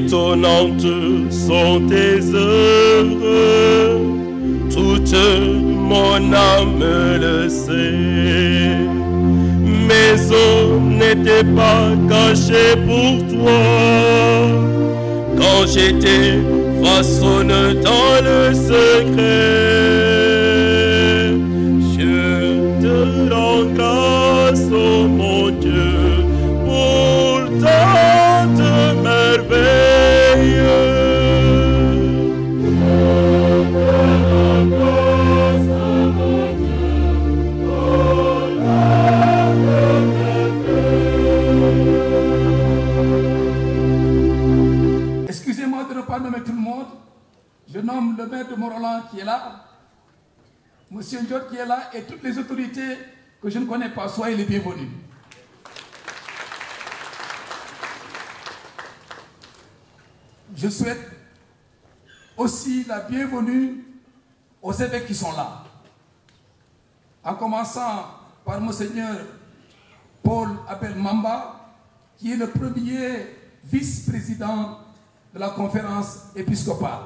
étonnantes sont tes œuvres, toute mon âme le sait. Mes os n'étaient pas cachés pour toi, quand j'étais façonné dans le secret. Je te rends grâce, oh mon Dieu, pour tant de merveilles. Excusez-moi de ne pas nommer tout le monde. Je nomme le maire de Mont-Roland qui est là, Monsieur Ndiot qui est là, et toutes les autorités que je ne connais pas. Soyez les bienvenus. Je souhaite aussi la bienvenue aux évêques qui sont là, en commençant par Monseigneur Paul Abel Mamba, qui est le premier vice-président de la conférence épiscopale.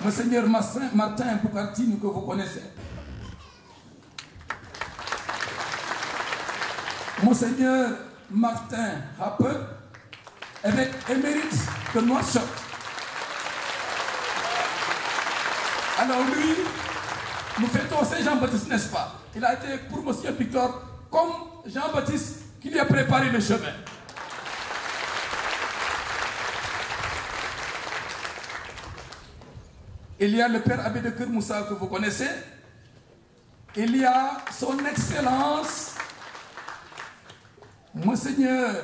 Monseigneur Martin Boukartine, que vous connaissez. Monseigneur Martin Happe, évêque émérite de Nouakchott. Alors lui, nous fêtons Saint-Jean-Baptiste, n'est-ce pas? Il a été pour Monsieur Victor comme Jean-Baptiste qui lui a préparé le chemin. Il y a le père abbé de Keur Moussa que vous connaissez. Il y a son Excellence, Monseigneur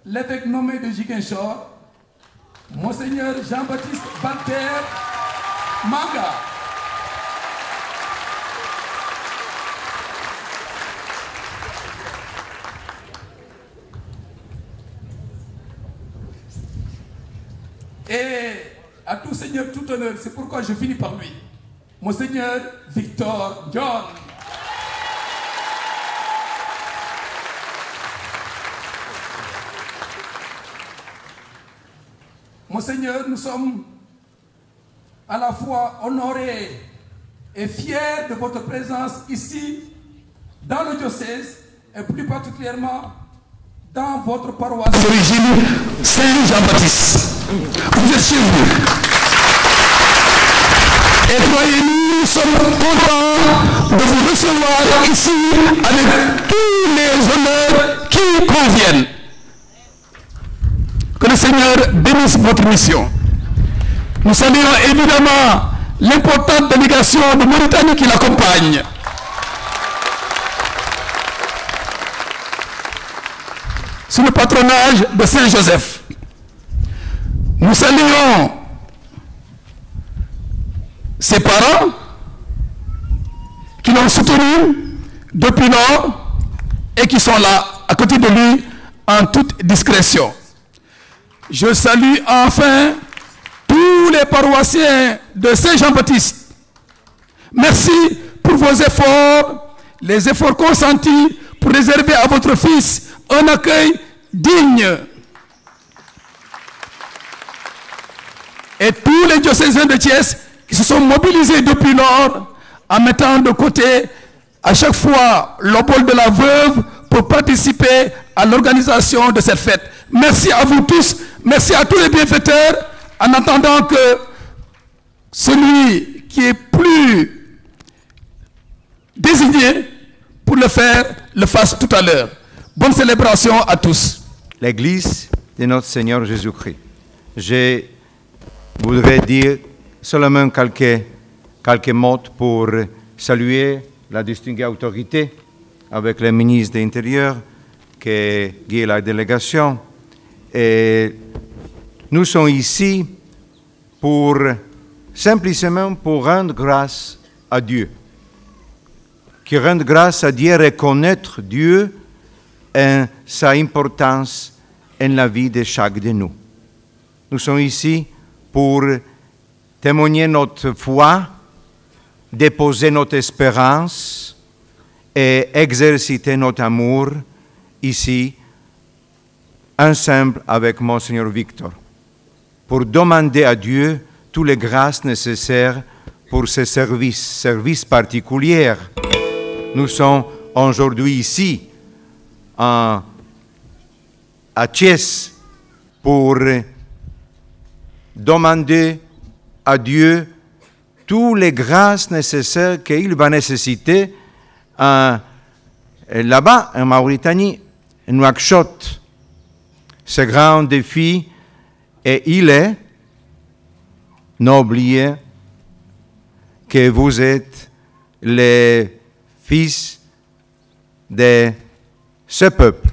l'évêque nommé de Ziguinchor, Monseigneur Jean-Baptiste Banter Manga. Et à tout seigneur, tout honneur, c'est pourquoi je finis par lui. Monseigneur Victor John. Monseigneur, nous sommes à la fois honorés et fiers de votre présence ici, dans le diocèse, et plus particulièrement dans votre paroisse d'origine, Saint-Jean-Baptiste. Vous êtes chez vous. Et croyez-nous, nous sommes contents de vous recevoir ici avec tous les honneurs qui conviennent. Que le Seigneur bénisse votre mission. Nous saluons évidemment l'importante délégation de Mauritanie qui l'accompagne. Sous le patronage de Saint-Joseph. Nous saluons ses parents qui l'ont soutenu depuis lors et qui sont là à côté de lui en toute discrétion. Je salue enfin tous les paroissiens de Saint-Jean-Baptiste. Merci pour vos efforts, les efforts consentis pour réserver à votre fils un accueil digne. Et tous les diocésains de Thiès qui se sont mobilisés depuis lors en mettant de côté à chaque fois l'obol de la veuve pour participer à l'organisation de cette fête. Merci à vous tous, merci à tous les bienfaiteurs, en attendant que celui qui est plus désigné pour le faire, le fasse tout à l'heure. Bonne célébration à tous. L'Église de notre Seigneur Jésus-Christ. Je voudrais dire seulement quelques mots pour saluer la distinguée autorité avec le ministre de l'Intérieur qui guide la délégation. Et nous sommes ici simplement pour rendre grâce à Dieu. Qui rend grâce à Dieu, reconnaître Dieu et sa importance en la vie de chaque de nous. Nous sommes ici pour témoigner notre foi, déposer notre espérance et exercer notre amour ici ensemble avec Monseigneur Victor pour demander à Dieu toutes les grâces nécessaires pour ce service particulier. Nous sommes aujourd'hui ici à Thiès pour demander à Dieu toutes les grâces nécessaires qu'il va nécessiter là-bas, en Mauritanie, Nouakchott. Ce grand défi, et il est, n'oubliez que vous êtes les fils de ce peuple,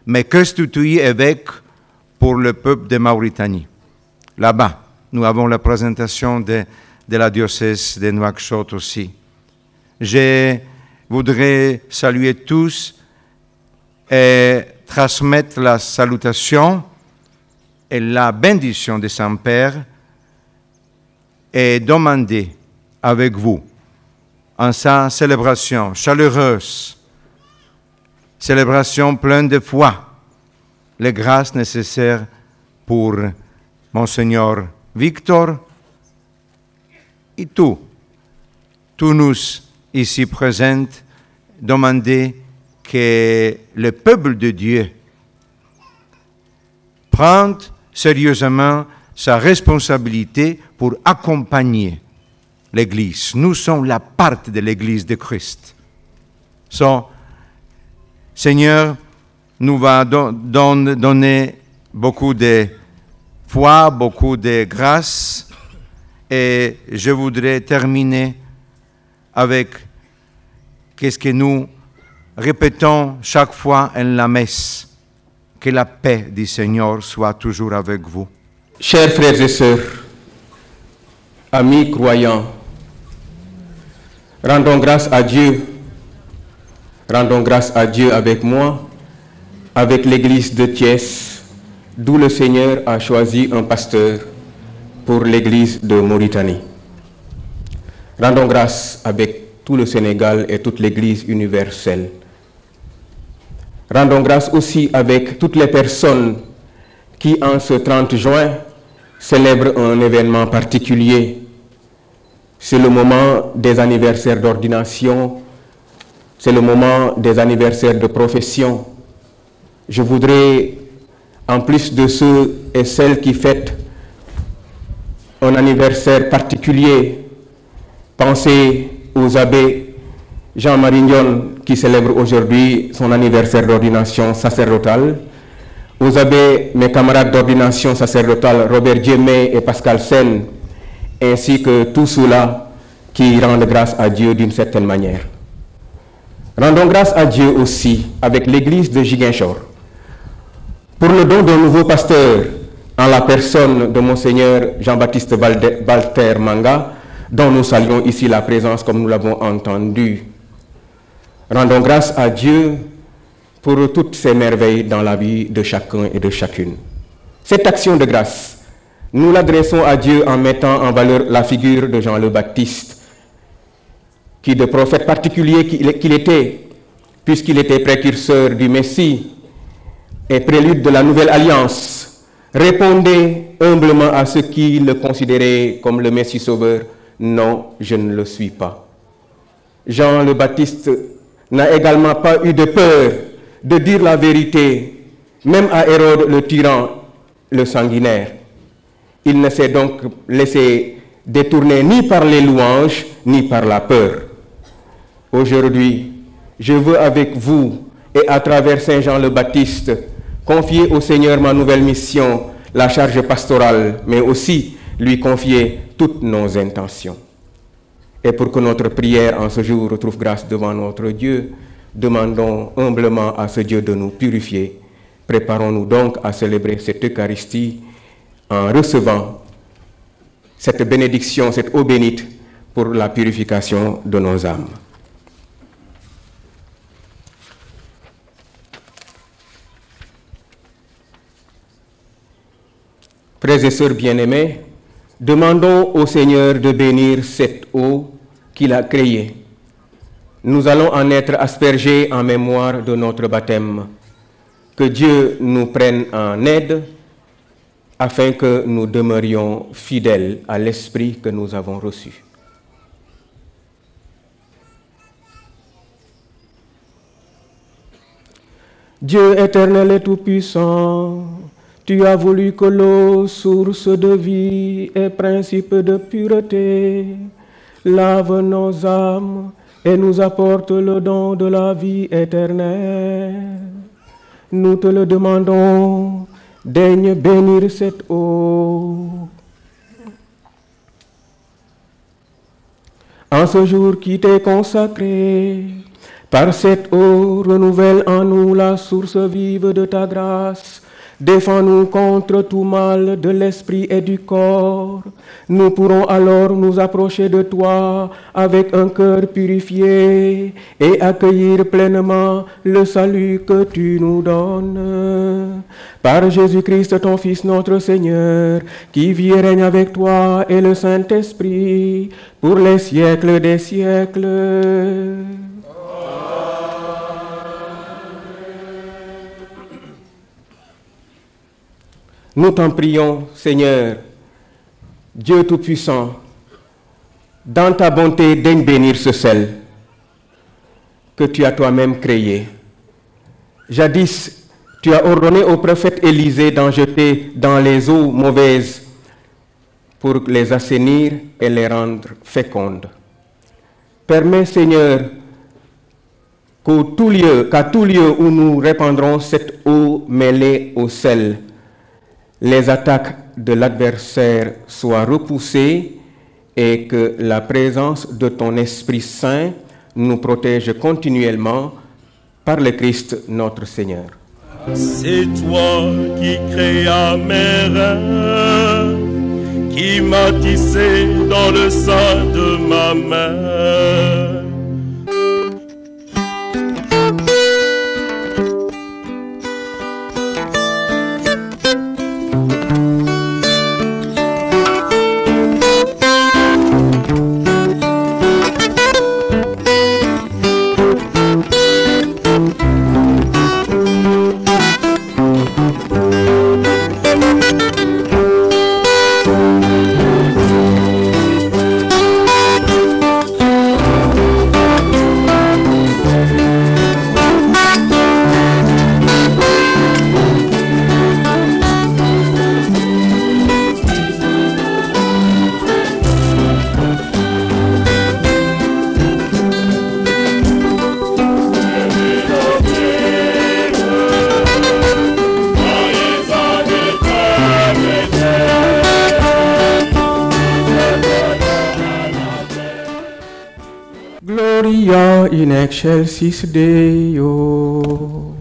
mais constitué évêque pour le peuple de Mauritanie. Là-bas, nous avons la présentation de la diocèse de Nouakchott aussi. Je voudrais saluer tous et transmettre la salutation et la bénédiction de Saint-Père et demander avec vous en sa célébration chaleureuse, célébration pleine de foi, les grâces nécessaires pour Monseigneur Victor et tous nous ici présents, demander que le peuple de Dieu prenne sérieusement sa responsabilité pour accompagner l'Église. Nous sommes la part de l'Église de Christ. Seigneur nous va donner beaucoup de foi, beaucoup de grâce, et je voudrais terminer avec ce que nous répétons chaque fois en la messe, que la paix du Seigneur soit toujours avec vous. Chers frères et sœurs, amis croyants, rendons grâce à Dieu avec moi, avec l'église de Thiès, d'où le Seigneur a choisi un pasteur pour l'église de Mauritanie. Rendons grâce avec tout le Sénégal et toute l'église universelle. Rendons grâce aussi avec toutes les personnes qui, en ce 30 juin, célèbrent un événement particulier. C'est le moment des anniversaires d'ordination, c'est le moment des anniversaires de profession. Je voudrais, en plus de ceux et celles qui fêtent un anniversaire particulier, penser aux abbés Jean-Marie Ndion qui célèbre aujourd'hui son anniversaire d'ordination sacerdotale, aux abbés, mes camarades d'ordination sacerdotale Robert Djemé et Pascal Sen, ainsi que tous ceux-là qui rendent grâce à Dieu d'une certaine manière. Rendons grâce à Dieu aussi avec l'église de Ziguinchor pour le don d'un nouveau pasteur en la personne de Monseigneur Jean-Baptiste Walter Manga, dont nous saluons ici la présence comme nous l'avons entendu. Rendons grâce à Dieu pour toutes ces merveilles dans la vie de chacun et de chacune. Cette action de grâce, nous l'adressons à Dieu en mettant en valeur la figure de Jean le Baptiste, qui de prophète particulier qu'il était, puisqu'il était précurseur du Messie et prélude de la nouvelle alliance, répondait humblement à ceux qui le considéraient comme le Messie sauveur. Non, je ne le suis pas. Jean le Baptiste n'a également pas eu de peur de dire la vérité, même à Hérode le tyran, le sanguinaire. Il ne s'est donc laissé détourner ni par les louanges, ni par la peur. Aujourd'hui, je veux avec vous et à travers Saint Jean le Baptiste confier au Seigneur ma nouvelle mission, la charge pastorale, mais aussi lui confier toutes nos intentions. Et pour que notre prière en ce jour retrouve grâce devant notre Dieu, demandons humblement à ce Dieu de nous purifier. Préparons-nous donc à célébrer cette Eucharistie en recevant cette bénédiction, cette eau bénite pour la purification de nos âmes. Frères et sœurs bien-aimés, demandons au Seigneur de bénir cette eau qu'il a créée. Nous allons en être aspergés en mémoire de notre baptême. que Dieu nous prenne en aide afin que nous demeurions fidèles à l'esprit que nous avons reçu. Dieu éternel et tout-puissant, tu as voulu que l'eau, source de vie et principe de pureté, lave nos âmes et nous apporte le don de la vie éternelle. Nous te le demandons, daigne bénir cette eau. En ce jour qui t'est consacré, par cette eau, renouvelle en nous la source vive de ta grâce. Défends-nous contre tout mal de l'esprit et du corps. Nous pourrons alors nous approcher de toi avec un cœur purifié et accueillir pleinement le salut que tu nous donnes. Par Jésus-Christ, ton Fils, notre Seigneur, qui vit et règne avec toi et le Saint-Esprit pour les siècles des siècles. Nous t'en prions, Seigneur, Dieu Tout-Puissant, dans ta bonté, daigne bénir ce sel que tu as toi-même créé. Jadis, tu as ordonné au prophète Élisée d'en jeter dans les eaux mauvaises pour les assainir et les rendre fécondes. Permets, Seigneur, qu'à tout lieu où nous répandrons cette eau mêlée au sel, les attaques de l'adversaire soient repoussées et que la présence de ton Esprit Saint nous protège continuellement par le Christ notre Seigneur. C'est toi qui créas mes reins, qui m'as tissé dans le sein de ma mère. Gloria in excelsis Deo.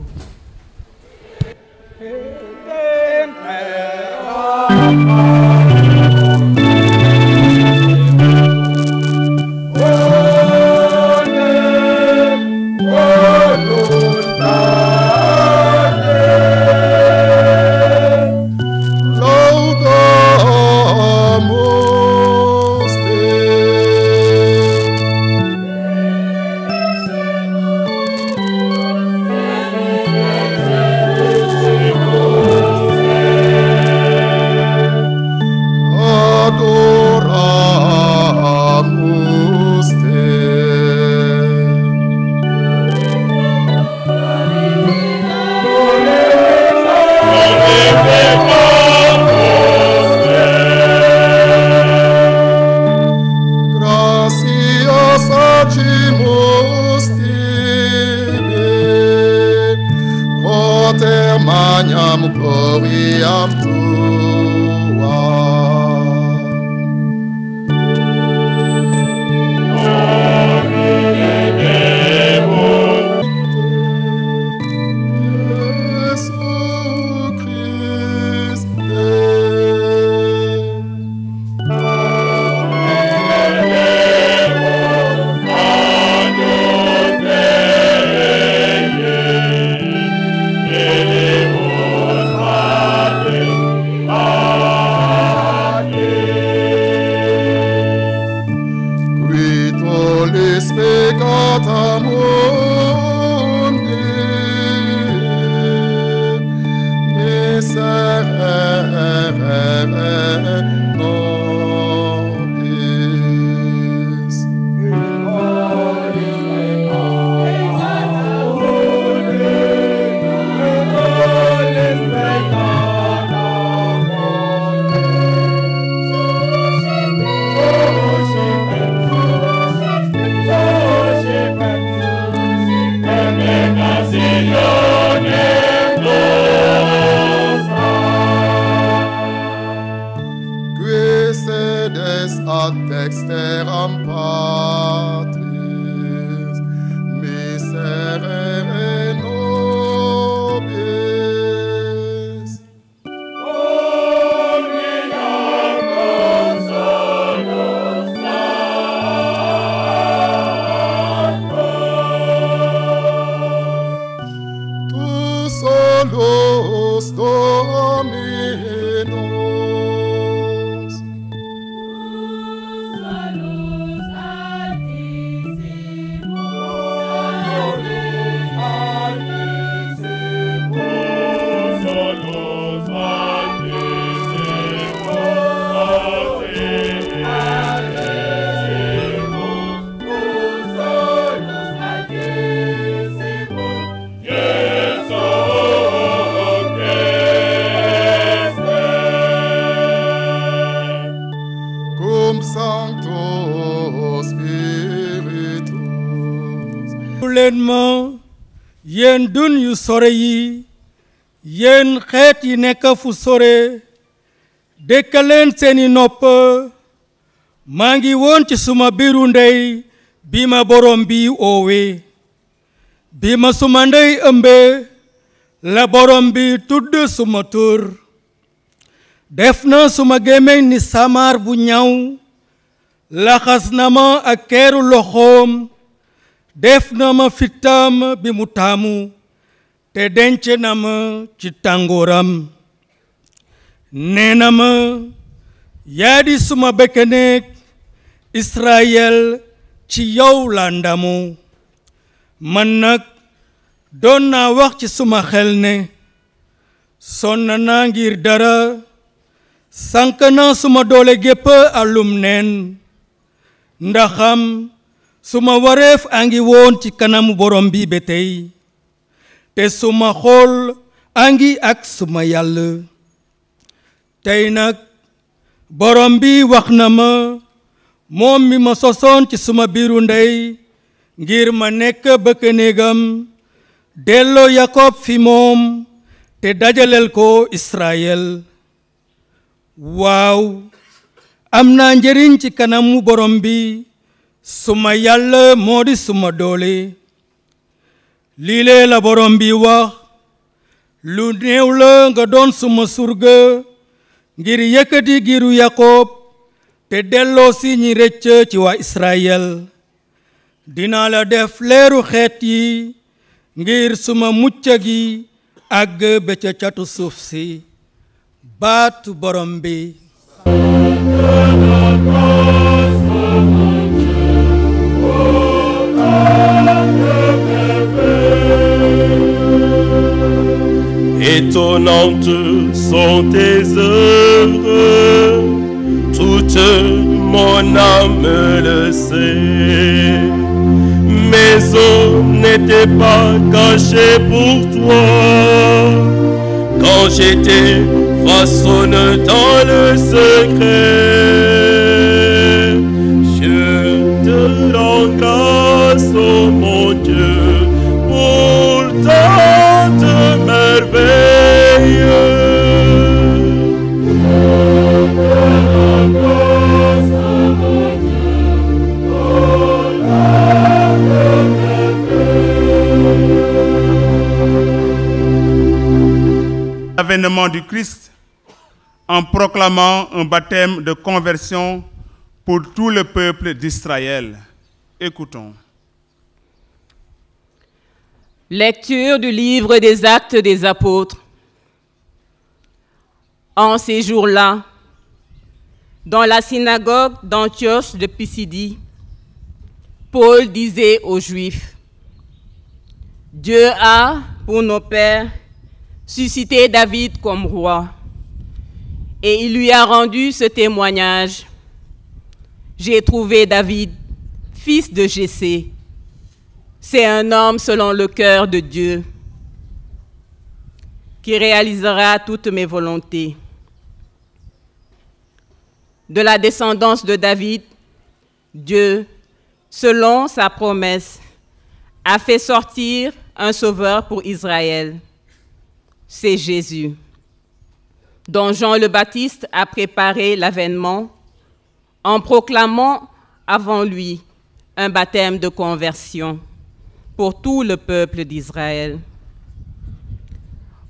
yéen dun yu sore yi yéen xeet yi nekk fu sore dekkaleen seeni nopp maa ngi woon ci suma biiru ndey bi ma borom bi oowe bi ma suma ndey ëmbe la borom bi tudd suma tur def na suma gémmiñ ni samar bu ñaw laxas na ma ak keeru loxoom def na ma fitam bi mu taamu te denc na ma ci tàngooram nee na ma yaa di suma bekkeneeg Israël ci yow la ndamu man nag doon naa wax ci suma xel ne sonn naa ngir dara sànk naa suma doole gépp alum neen ndaxam suma wareef a ngi woon ci kanamu borom bi ba tey te suma xool a ngi ak suma yàlla tey nag borom bi wax na ma moom mi ma sosoon ci suma biiru ndey ngir ma nekk bëkk néegam delloo Yakob fi moom te dajaleel ko Israël waaw am naa njëriñ ci kanamu borom bi suma yàlla moo di suma doole lii lee la borom bi wax lu néew la nga doon suma surga ngir yëkkati giiru Yakob te delloo si ñi rëcc ci waa Israël dinaa la def leeru xeet yi ngir suma mucc gi àgg ba ca catu suuf si baatu borom bi Étonnantes sont tes œuvres, toute mon âme le sait. Mes os n'étaient pas cachés pour toi, quand j'étais façonné dans le secret. Je te rends grâce, oh mon Dieu, pour tant de merveilles. L'avènement du Christ en proclamant un baptême de conversion pour tout le peuple d'Israël. Écoutons. Lecture du livre des Actes des Apôtres. En ces jours-là, dans la synagogue d'Antioche de Pisidie, Paul disait aux Juifs, « Dieu a, pour nos pères, suscité David comme roi, et il lui a rendu ce témoignage. J'ai trouvé David, fils de Jessé. C'est un homme selon le cœur de Dieu, qui réalisera toutes mes volontés. De la descendance de David, Dieu, selon sa promesse, a fait sortir un sauveur pour Israël. C'est Jésus, dont Jean le Baptiste a préparé l'avènement en proclamant avant lui un baptême de conversion pour tout le peuple d'Israël.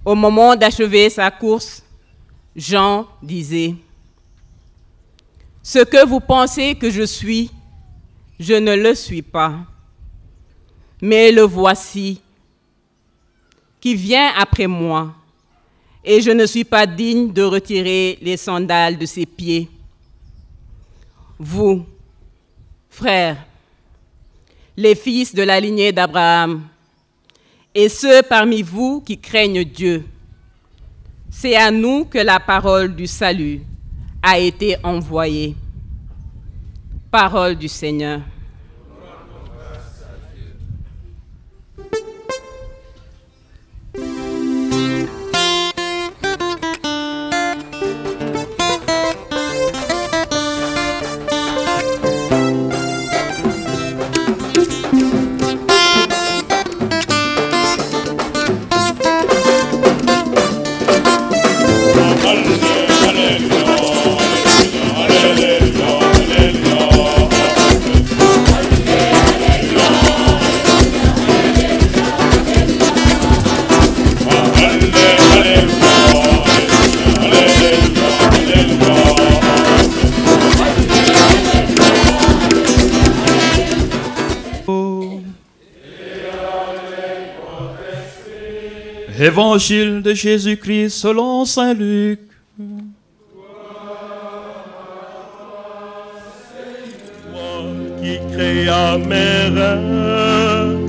Au moment d'achever sa course, Jean disait, « Ce que vous pensez que je suis, je ne le suis pas, mais le voici, qui vient après moi, et je ne suis pas digne de retirer les sandales de ses pieds. Vous, frères, les fils de la lignée d'Abraham, et ceux parmi vous qui craignent Dieu, c'est à nous que la parole du salut a été envoyée. Parole du Seigneur. Évangile de Jésus-Christ selon saint Luc. Qui créa mes rêves,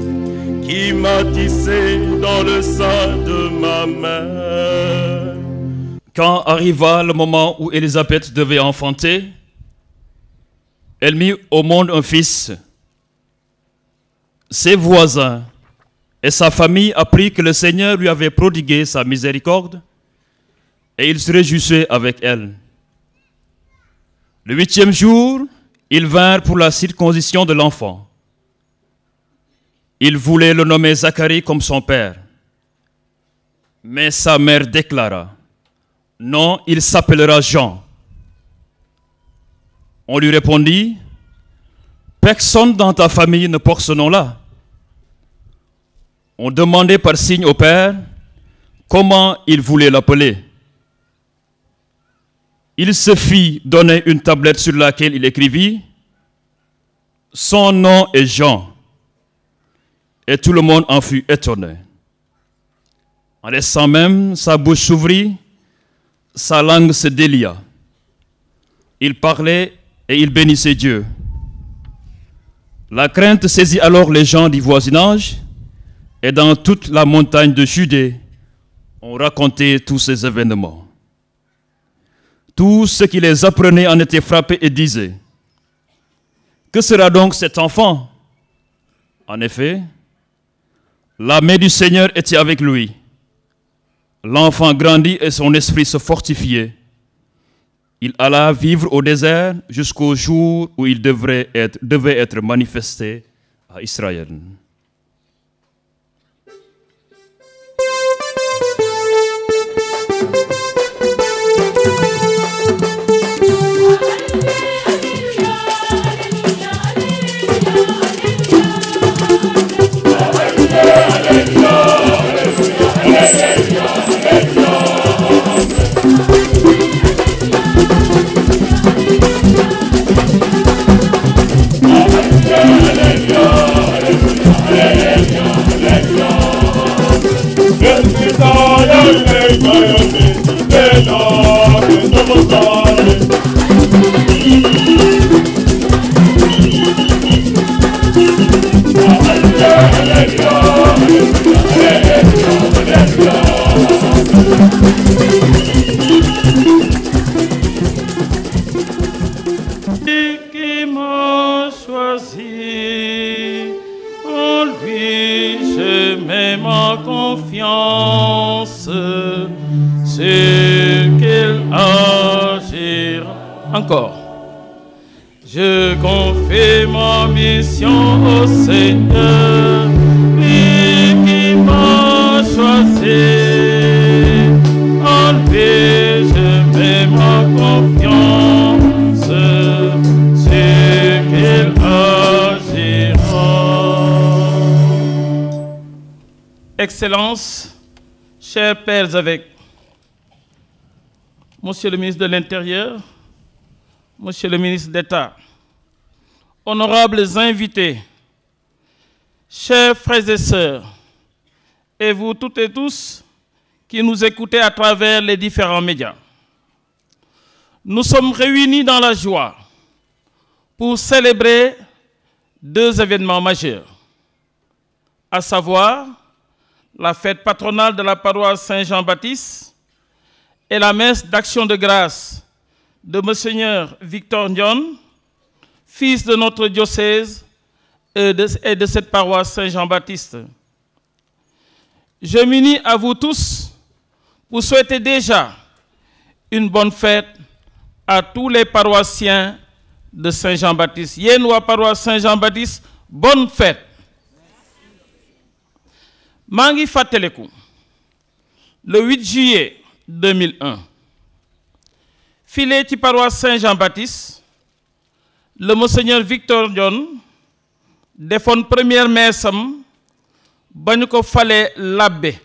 qui m'a tissé dans le sein de ma mère. Quand arriva le moment où Élisabeth devait enfanter, elle mit au monde un fils. Ses voisins et sa famille apprirent que le Seigneur lui avait prodigué sa miséricorde et ils se réjouissaient avec elle. Le 8e jour, ils vinrent pour la circoncision de l'enfant. Ils voulaient le nommer Zacharie comme son père. Mais sa mère déclara, « Non, il s'appellera Jean. » On lui répondit, « Personne dans ta famille ne porte ce nom-là. » On demandait par signe au père comment il voulait l'appeler. Il se fit donner une tablette sur laquelle il écrivit « Son nom est Jean ». Et tout le monde en fut étonné. En laissant même, sa bouche s'ouvrit, sa langue se délia. Il parlait et il bénissait Dieu. La crainte saisit alors les gens du voisinage, et dans toute la montagne de Judée, on racontait tous ces événements. Tous ceux qui les apprenaient en étaient frappés et disaient, « Que sera donc cet enfant ?» En effet, la main du Seigneur était avec lui. L'enfant grandit et son esprit se fortifiait. Il alla vivre au désert jusqu'au jour où il devait être manifesté à Israël. Qui m'a choisi, en lui je mets ma confiance, c'est qu'il agira. Encore. Je confie ma mission au Seigneur, lui qui m'a choisi, en lui je mets ma confiance, c'est qu'il agira. Excellences, chers pères évêques, Monsieur le ministre de l'Intérieur, Monsieur le ministre d'État, honorables invités, chers frères et sœurs, et vous toutes et tous qui nous écoutez à travers les différents médias. Nous sommes réunis dans la joie pour célébrer deux événements majeurs, à savoir la fête patronale de la paroisse Saint-Jean-Baptiste et la messe d'action de grâce de Monseigneur Victor Ndion, fils de notre diocèse et de cette paroisse Saint-Jean-Baptiste. Je m'unis à vous tous pour souhaiter déjà une bonne fête à tous les paroissiens de Saint-Jean-Baptiste. Yéen waa paroisse Saint-Jean-Baptiste, bonne fête. maa ngi fàttaliku le 8 juillet 2001 filé ci paroisse Saint-Jean-Baptiste, le Monseigneur Victor Ndion defoon première messe am ba ñu ko falee l'abbé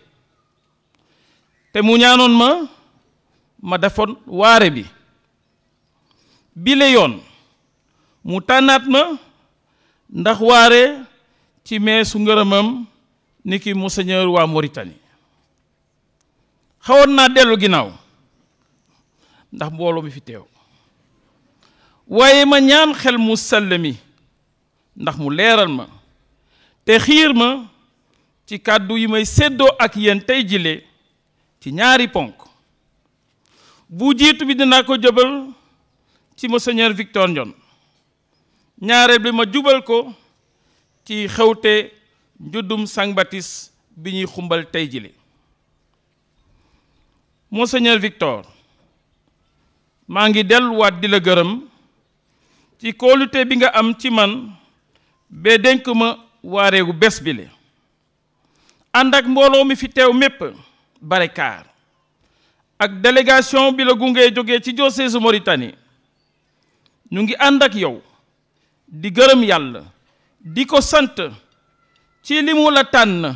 te mu ñaanoon ma defoon waare bi bile yoon mu tànnaat ma ndax waare ci meesu ngërëmam niki Monseigneur waa Mauritanie. xawoon naa dellu ginnaaw ndax mbooloo mi fi teew waaye ma ñaan xel mu sell mi ndax mu leeral ma te xiir ma ci kàddu yi may séddoo ak yéen tey jile ci ñaari ponk bu jiitu bi dinaa ko jëbal ci Monseigneur Victor Ndione ñaareel bi ma jubal ko ci xewte njuddum Saint Baptiste bi ñuy xumbal tey jile. Monseigneur Victor maa ngi delluwaat di la gërëm ci kóolute bi nga am ci man ba dénk ma waareegu bés bi le ànd ak mbooloo mi fi teew mépp barekaar ak délégation bi la gungee jógee ci diocèse Mauritanie ñu ngi ànd ak yow di gërëm yàlla di ko sant ci li mu la tànn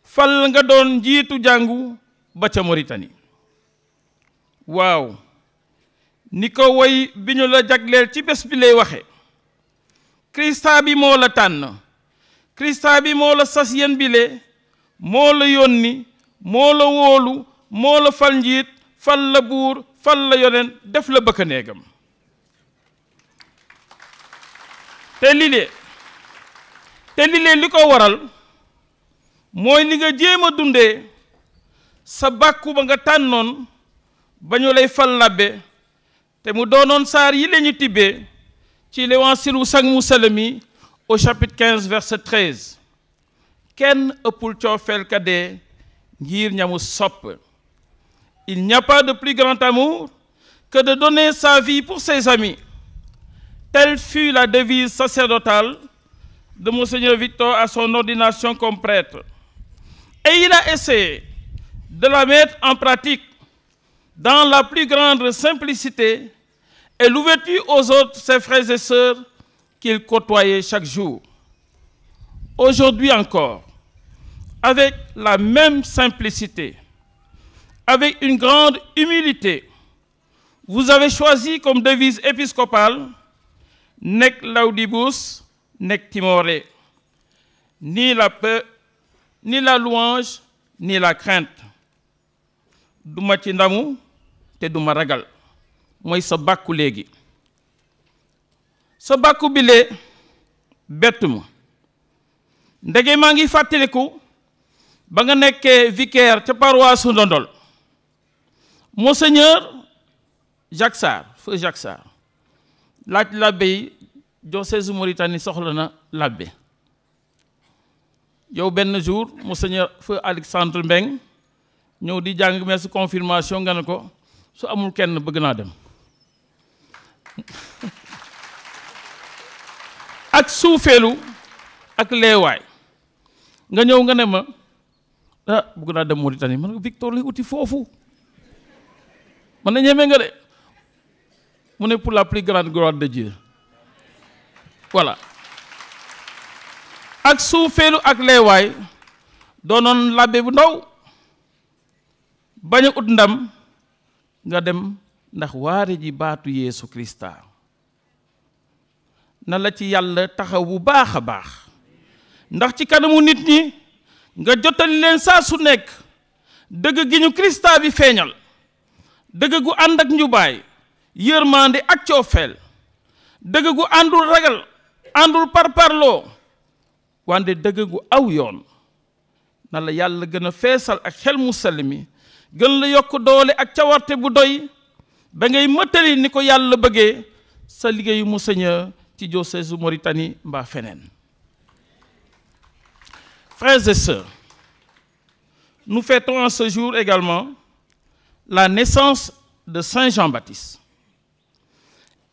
fal nga doon njiitu jàngu ba ca Mauritanie waaw ni ko woy bi ñu la jagleel ci bés bi lay waxe Krista bi moo la tànn Krista bi moo la sas yéen bile moo la yónni moo la wóolu moo la fal njiit fal la buur fal la yonent def la bëkk néegam te lile li ko waral mooy li nga jéem a dundee sa bàkku ba nga tànnoon ba ñu lay fal labbe te mu doonoon saar yi la ñu tibbee ci l'Évangile wu Sang mu sell mi au chapitre 15 verset 13 kenn ëppul coofeel ka dee ngir ñamu sopp. Il n'y a pas de plus grand amour que de donner sa vie pour ses amis. Telle fut la devise sacerdotale de Monseigneur Victor à son ordination comme prêtre. Et il a essayé de la mettre en pratique dans la plus grande simplicité et l'ouverture aux autres, ses frères et sœurs qu'il côtoyait chaque jour. Aujourd'hui encore, avec la même simplicité, avec une grande humilité, vous avez choisi comme devise épiscopale nec laudibus, nec timore, ni la peur, ni la louange, ni la crainte. Duma ci ndamu te duma ragal mooy sa bàkku léegi sa bàkku bile bettu ma ndege maa ngi fàttaliku ba nga nekkee vicaire ca paroisse Ndondol Monseigneur Jacques Sarr feu Jacques Sarr laaj labbe yi diocèse Mauritanie soxla na labbe yow benn jour Monseigneur feu Alexandre Mbeng ñëw di jàng messe confirmation nga ne ko su amul kenn bëgg naa dem ak suufeelu ak leewaay nga ñëw nga ne ma bëgg naa dem Mauritanie man nga Victor li uti foofu man na ñeme nga de mu ne pour la plus grande gloire de Dieu voilà ak suufeelu ak leewaay doonoon labbe bu ndaw bañ a ut ndam nga dem ndax waare ji baatu Yeesu Krista na la ci yàlla taxaw bu baax a baax ndax ci kanamu nit ñi nga jottali leen saa su nekk dëgg gi ñu Krista bi feeñal dëgg gu ànd ak njubaay yërmande ak coofeel dëgg gu àndul ragal àndul parparloo wante dëgg gu aw yoon na la yàlla gën a feesal ak xel mu sell mi gën la yokk doole ak cawarte bu doy ba ngay mëttali ni ko yàlla bëggee sa liggéeyu Monseigneur ci diocèse Mauritanie mbaa feneen. Frères et sœurs, nous fêtons en ce jour également la naissance de Saint Jean-Baptiste.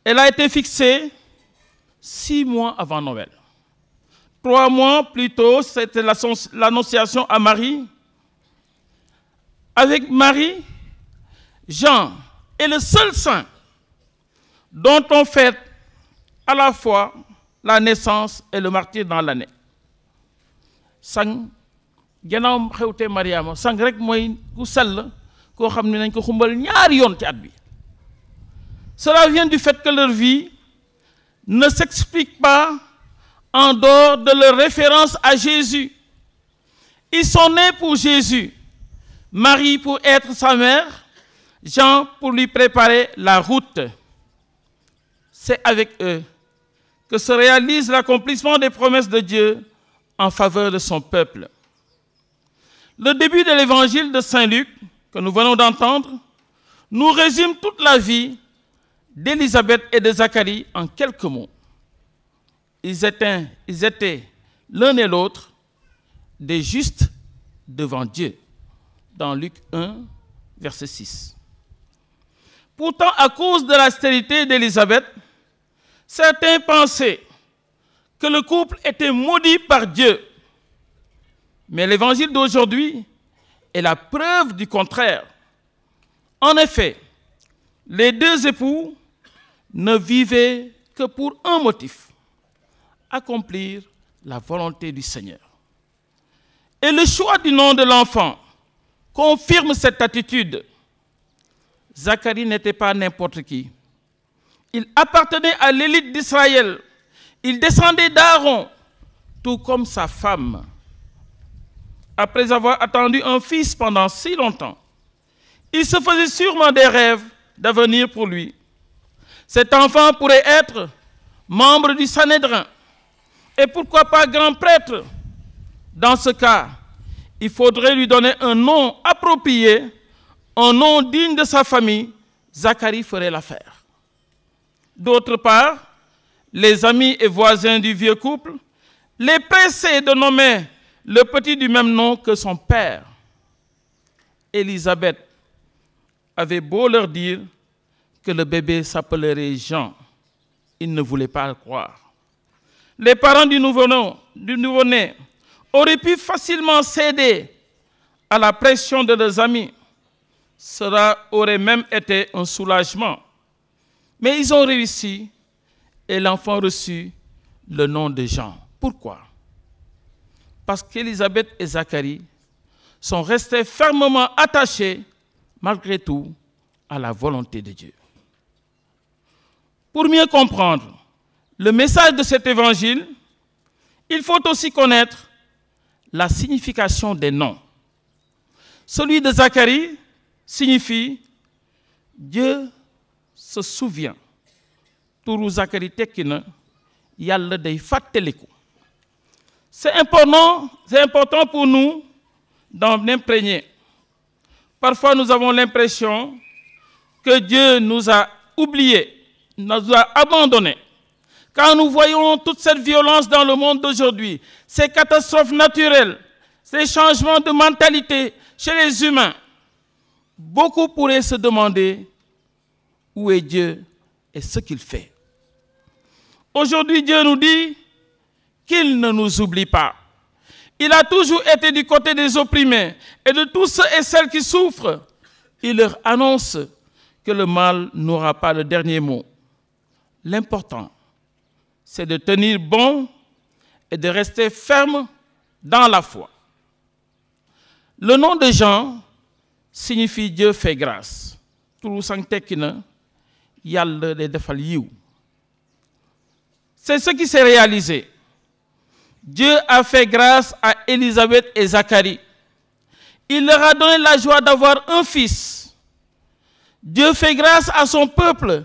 Elle a été fixée 6 mois avant Noël. 3 mois plus tôt, c'était l'annonciation à Marie. Avec Marie, Jean est le seul saint dont on fête à la fois la naissance et le martyre dans l'année. Sang gannaaw xewte Mariama sang rek mooy ku sell koo xam ne nañ ko xumbal ñaari yoon ci at bi. Cela vient du fait que leur vie ne s'explique pas en dehors de leur référence à Jésus. Ils sont nés pour Jésus, Marie pour être sa mère, Jean pour lui préparer la route. C'est avec eux que se réalise l'accomplissement des promesses de Dieu en faveur de son peuple. Le début de l'évangile de Saint Luc, que nous venons d'entendre, nous résume toute la vie d'Élisabeth et de Zacharie en quelques mots. Ils étaient l'un et l'autre des justes devant Dieu, dans Luc 1, verset 6. Pourtant, à cause de la stérilité d'Élisabeth, certains pensaient que le couple était maudit par Dieu. Mais l'évangile d'aujourd'hui est la preuve du contraire. En effet, les deux époux ne vivaient que pour un motif: accomplir la volonté du Seigneur. Et le choix du nom de l'enfant confirme cette attitude. Zacharie n'était pas n'importe qui. Il appartenait à l'élite d'Israël. Il descendait d'Aaron, tout comme sa femme. Après avoir attendu un fils pendant si longtemps, il se faisait sûrement des rêves d'avenir pour lui. Cet enfant pourrait être membre du Sanhédrin et pourquoi pas grand prêtre. Dans ce cas, il faudrait lui donner un nom approprié, un nom digne de sa famille. Zacharie ferait l'affaire. D'autre part, les amis et voisins du vieux couple les pressaient de nommer le petit du même nom que son père. Élisabeth avait beau leur dire que le bébé s'appellerait Jean. Ils ne voulaient pas le croire. Les parents du nouveau-né auraient pu facilement céder à la pression de leurs amis. Cela aurait même été un soulagement. Mais ils ont réussi et l'enfant reçut le nom de Jean. Pourquoi? Parce qu'Élisabeth et Zacharie sont restés fermement attachés, malgré tout, à la volonté de Dieu. Pour mieux comprendre le message de cet évangile, il faut aussi connaître la signification des noms. Celui de Zacharie signifie « Dieu se souvient ». Turu Zacharie tekina yalla day fateliku. C'est important pour nous d'en imprégner. Parfois, nous avons l'impression que Dieu nous a oubliés, nous a abandonnés. Quand nous voyons toute cette violence dans le monde d'aujourd'hui, ces catastrophes naturelles, ces changements de mentalité chez les humains, beaucoup pourraient se demander où est Dieu et ce qu'il fait. Aujourd'hui, Dieu nous dit qu'il ne nous oublie pas. Il a toujours été du côté des opprimés et de tous ceux et celles qui souffrent. Il leur annonce que le mal n'aura pas le dernier mot. L'important, c'est de tenir bon et de rester ferme dans la foi. Le nom de Jean signifie Dieu fait grâce. C'est ce qui s'est réalisé. Dieu a fait grâce à Élisabeth et Zacharie. Il leur a donné la joie d'avoir un fils. Dieu fait grâce à son peuple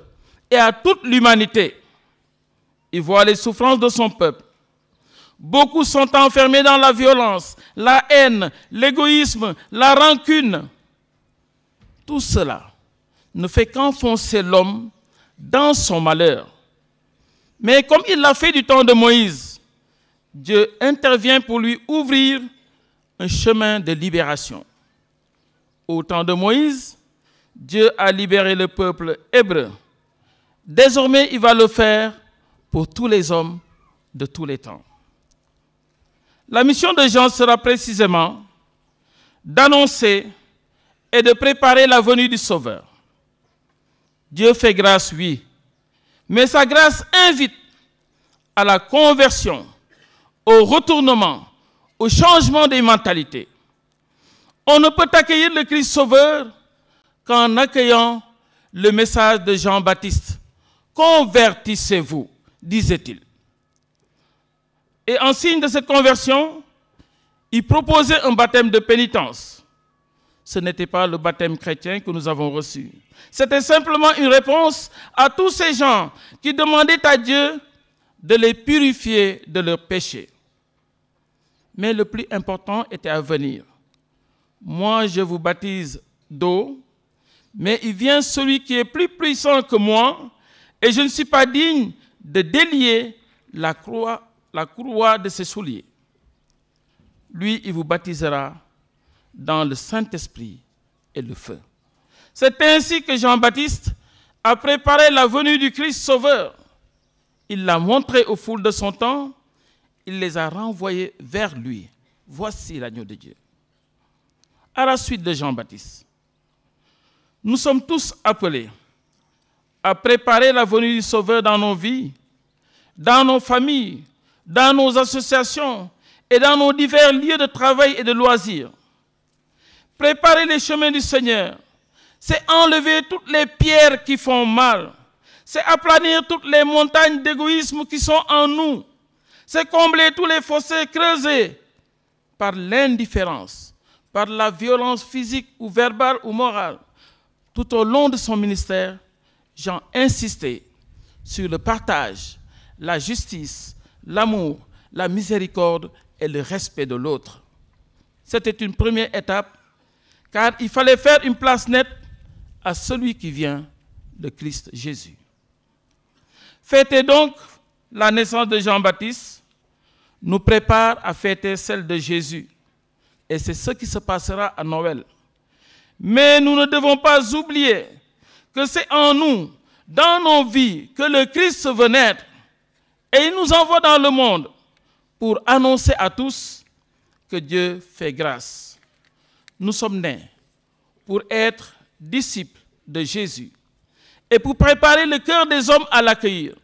et à toute l'humanité. Il voit les souffrances de son peuple. Beaucoup sont enfermés dans la violence, la haine, l'égoïsme, la rancune. Tout cela ne fait qu'enfoncer l'homme dans son malheur. Mais comme il l'a fait du temps de Moïse, Dieu intervient pour lui ouvrir un chemin de libération. Au temps de Moïse, Dieu a libéré le peuple hébreu. Désormais, il va le faire pour tous les hommes de tous les temps. La mission de Jean sera précisément d'annoncer et de préparer la venue du Sauveur. Dieu fait grâce, oui, mais sa grâce invite à la conversion, au retournement, au changement des mentalités. On ne peut accueillir le Christ Sauveur qu'en accueillant le message de Jean-Baptiste. Convertissez-vous, disait-il. Et en signe de cette conversion, il proposait un baptême de pénitence. ce n'était pas le baptême chrétien que nous avons reçu. C'était simplement une réponse à tous ces gens qui demandaient à Dieu de les purifier de leurs péchés. Mais le plus important était à venir. Moi, je vous baptise d'eau, mais il vient celui qui est plus puissant que moi, et je ne suis pas digne de délier la courroie de ses souliers. Lui, il vous baptisera dans le Saint-Esprit et le feu. C'est ainsi que Jean-Baptiste a préparé la venue du Christ Sauveur. Il l'a montré aux foules de son temps, il les a renvoyés vers lui. Voici l'agneau de Dieu. À la suite de Jean-Baptiste, nous sommes tous appelés à préparer la venue du Sauveur dans nos vies, dans nos familles, dans nos associations et dans nos divers lieux de travail et de loisirs. Préparer les chemins du Seigneur, c'est enlever toutes les pierres qui font mal, c'est aplanir toutes les montagnes d'égoïsme qui sont en nous, c'est combler tous les fossés creusés par l'indifférence, par la violence physique ou verbale ou morale. Tout au long de son ministère, Jean insistait sur le partage, la justice, l'amour, la miséricorde et le respect de l'autre. C'était une première étape, car il fallait faire une place nette à celui qui vient, le Christ Jésus. Fêter donc la naissance de Jean-Baptiste nous prépare à fêter celle de Jésus. Et c'est ce qui se passera à Noël. Mais nous ne devons pas oublier que c'est en nous, dans nos vies, que le Christ veut naître. Et il nous envoie dans le monde pour annoncer à tous que Dieu fait grâce. Nous sommes nés pour être disciples de Jésus et pour préparer le cœur des hommes à l'accueillir.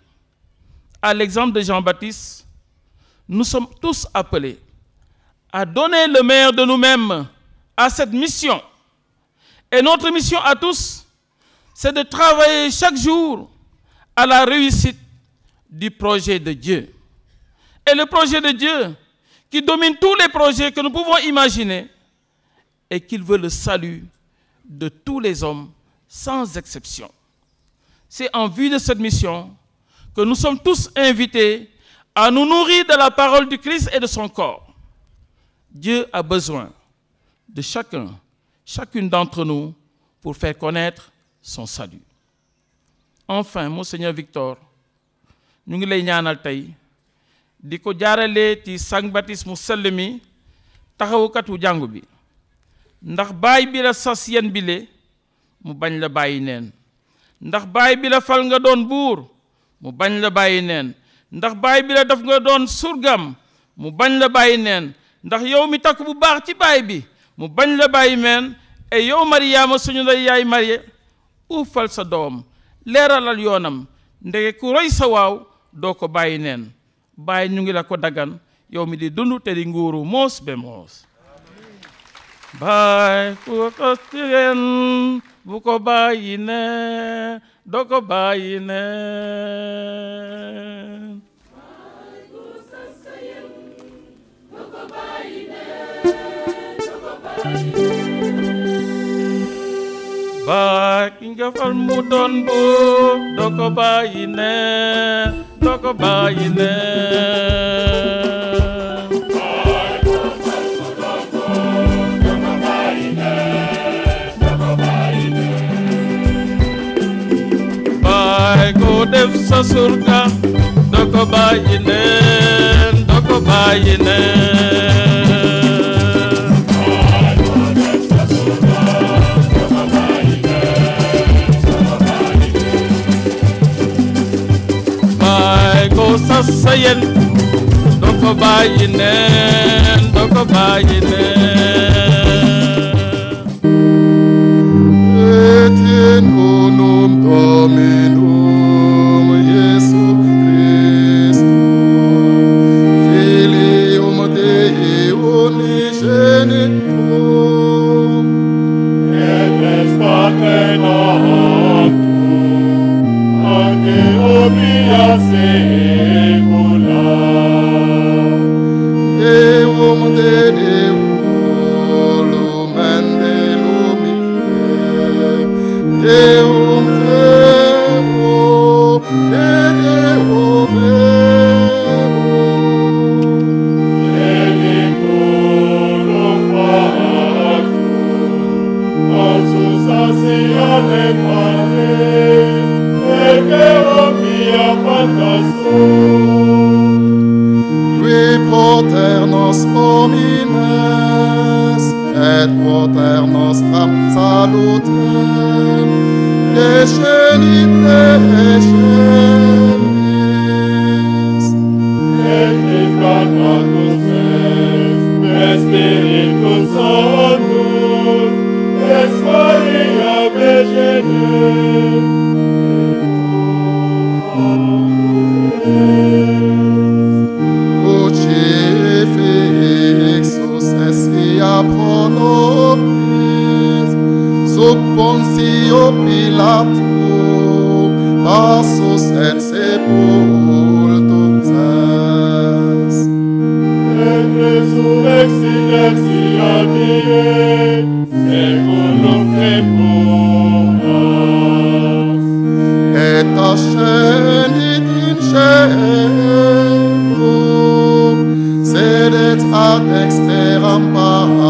À l'exemple de Jean-Baptiste, nous sommes tous appelés à donner le meilleur de nous-mêmes à cette mission. Et notre mission à tous, c'est de travailler chaque jour à la réussite du projet de Dieu. Et le projet de Dieu, qui domine tous les projets que nous pouvons imaginer, est qu'il veut le salut de tous les hommes, sans exception. C'est en vue de cette mission que nous sommes tous invités à nous nourrir de la parole du Christ et de son corps. Dieu a besoin de chacune d'entre nous pour faire connaître son salut. Enfin, Monseigneur Victor, ñu ngi lay ñaanal tey di ko jaarale ci sang baptisme mu sell mi taxawukatu jàngu bi ndax baay bi la sas yen bile mu bañ la bàyyi neen ndax baay bi la fal nga doon buur mu bañ la bàyyi neen ndax baay bi la def nga doon surgam mu bañ la bàyyi neen ndax yow mi takk bu baax ci baay bi mu bañ la bàyyi meen et yow Mariama suñu lay yaay Marie uufal sa doom leeralal yoonam ndege ku roy sa waaw doo ko bàyyi neen bàyyi ñu ngi la ko dagan yow mi di dund te di nguuru moos be moos baay ku ko tigeen bu ko bàyyi neen doo ko bàyyi neen baay ki nga fal mu doon buur doo ko bàyyi neen doo ko bàyyi neen baay ko fal mu doon buur doo ko bàyyi neen doo ko bàyyi neen baay ko def sa surga doo ko bàyyi neen doo ko bàyyi neen sayen doo ko bàyyi neen doo ko bàyyi neen Etienne onum Dominum Iesu Christum Filium Dei unigenitum et des Pater Noctum ante omnia secula Deum de Deum Qui proter nos homines, et proter nostram salutem, descendite excelis. Et incarnatus es, Spiritus Sanctus, es Maria Virgine. Crucifixus essia pro nobis, sub Pontio Pilatum, passus et sepultus est. Et resurrexia die, seculum crepuas. Et ascendit in caelum, sedet ad exteram Patris.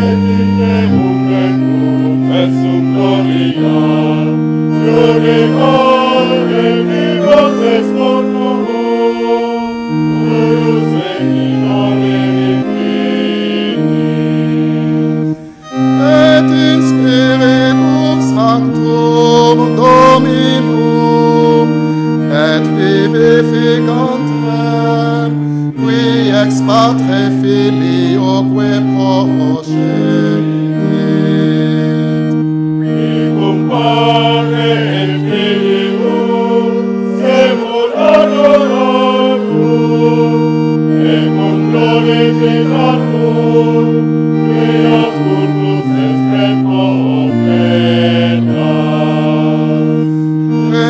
Et iterum rectus et sum gloria, glorificare vivos est noctum, cuius reginore infinis. Et in Spiritum Sanctum Dominum, et vivificantem, qui ex Patre Filioque progenit. Qui cum Patre et Filium semur adoratum, et cum glorificatum, queas cultus est profetas.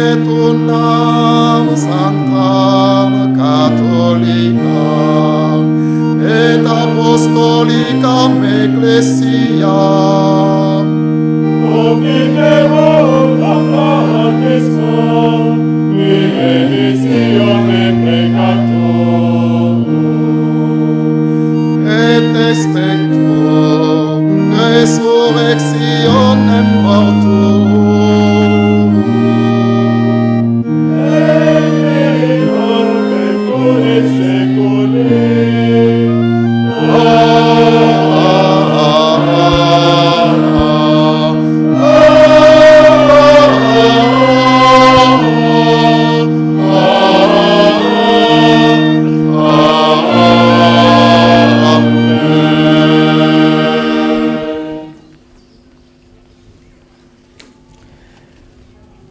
Et unam sanctam catholicam et apostolicam ecclesiam confiterum baptismam qui remissione peccatorum et expecto resurrectionem mortuum.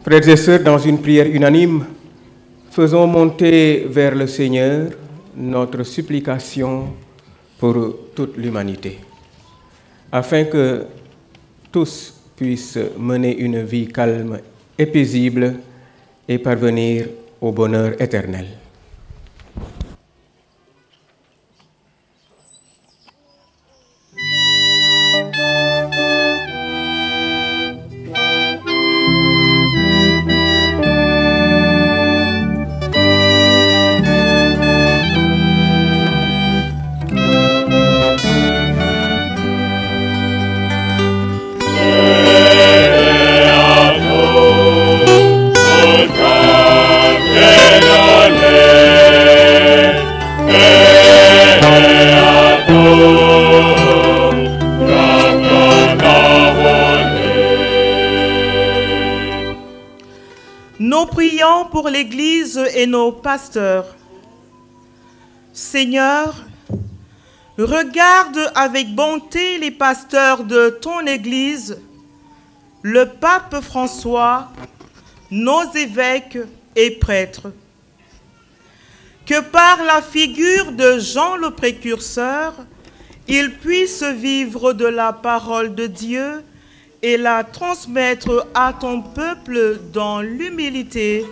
Frères et sœurs, dans une prière unanime, faisons monter vers le Seigneur notre supplication pour toute l'humanité, afin que tous puissent mener une vie calme et paisible et parvenir au bonheur éternel. Nous prions pour l'Église et nos pasteurs. Seigneur, regarde avec bonté les pasteurs de ton Église, le pape François, nos évêques et prêtres. Que par la figure de Jean le Précurseur, ils puissent vivre de la parole de Dieu et la transmettre à ton peuple dans l'humilité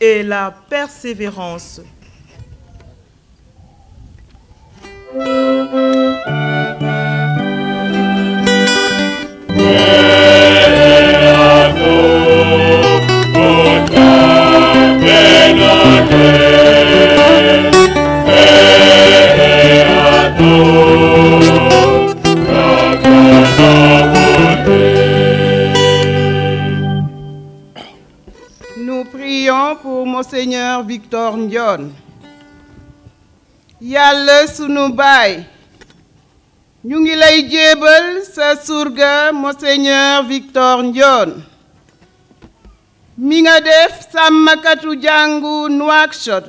et la persévérance. Victor Ndione. Yàlla sunu baay ñu ngi lay jébal sa surga Monseigneur Victor Ndione mi nga def sàmmkatu jàngu Nouakchott,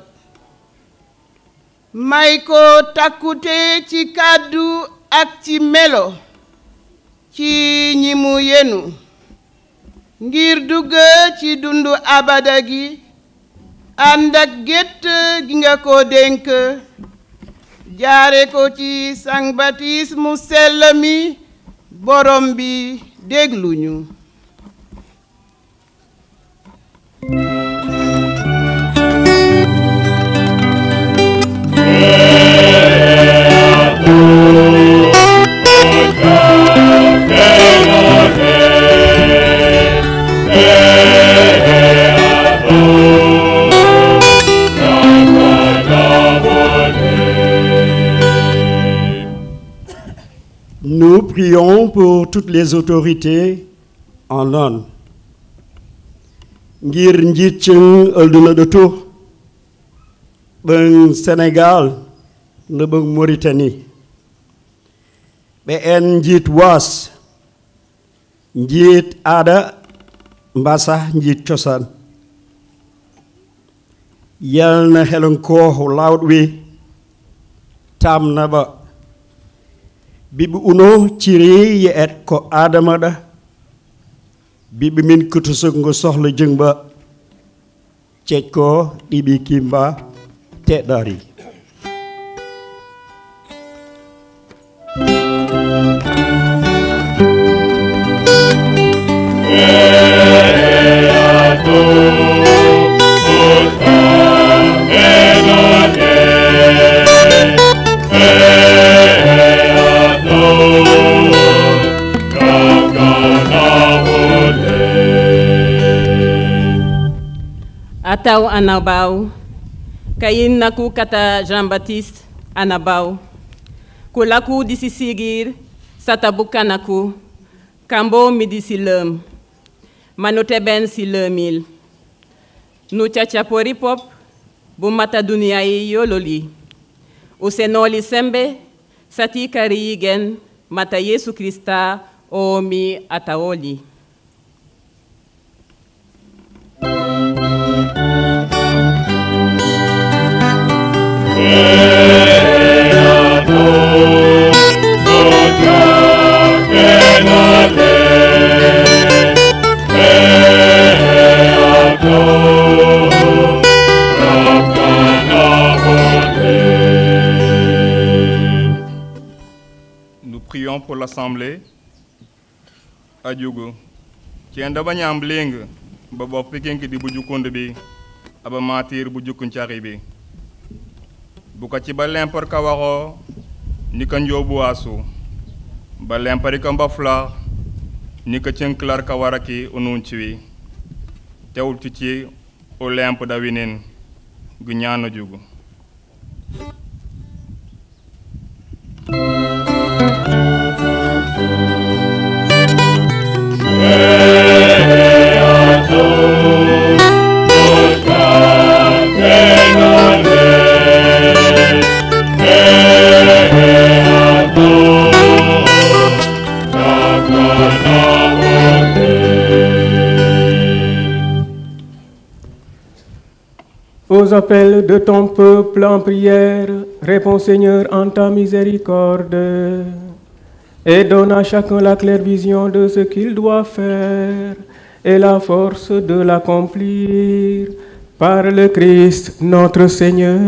may ko takkute ci kàddu ak ci melo ci ñi mu yenu ngir dugg ci dundu abada gi ànd ak gétt gi nga ko dénk jaare ko ci sang baptiste mu sell mi borom bi dégluñu. Nous prions pour toutes les autorités en l'ONU. Ngir njiit ci ëlduna de tout beng Sénégal ne beng Mauritanie. Be en njiit was njiit aada mbasa njiit cosaan. Yal na xelon ko lawd wi tam na ba bibi uno ciri ye et ko adama da bibi min kutusuk ngo soxla jëng ba cej ko dibi kimba te dari. Atau anabau, kayin naku kata Jean-Baptiste anabau, kulaku disisigir, satabukanaku, kambo midi silem, manoteben silemil, nu chachapori pop, bumata duniai yololi, usenoli sembe, sati karigen, mata Yesu Krista omi ataoli. Nous prions pour l'Assemblée. Adjugo. Tiens d'abanyam bling, babo pikin ki di bujukunde bi, aba matir bujukun chari bi. Buka ci ba lempar kawaro, ni ka njobu asu. Ba lempari ka mbafla, ni ka cenklar kawaraki unun ciwi. Teul ci o lemp da winin, gu ñaano jugu. Aux appels de ton peuple en prière, réponds Seigneur en ta miséricorde et donne à chacun la claire vision de ce qu'il doit faire et la force de l'accomplir par le Christ notre Seigneur.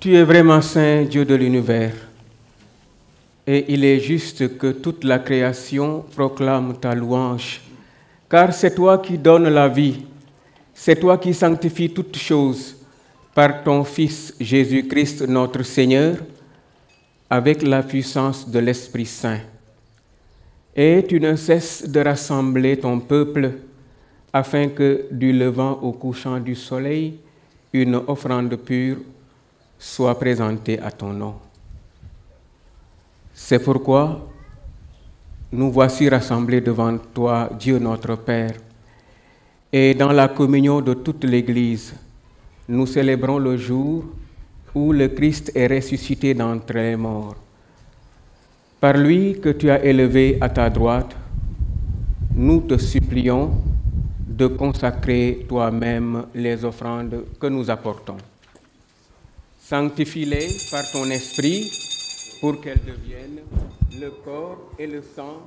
Tu es vraiment saint, Dieu de l'univers, et il est juste que toute la création proclame ta louange, car c'est toi qui donnes la vie, c'est toi qui sanctifies toutes choses par ton Fils Jésus-Christ notre Seigneur, avec la puissance de l'Esprit Saint. Et tu ne cesses de rassembler ton peuple, afin que du levant au couchant du soleil, une offrande pure soit présentée à ton nom. C'est pourquoi nous voici rassemblés devant toi, Dieu notre Père, Et dans la communion de toute l'Église, nous célébrons le jour où le Christ est ressuscité d'entre les morts. Par lui que tu as élevé à ta droite, nous te supplions de consacrer toi-même les offrandes que nous apportons. Sanctifie-les par ton esprit pour qu'elles deviennent le corps et le sang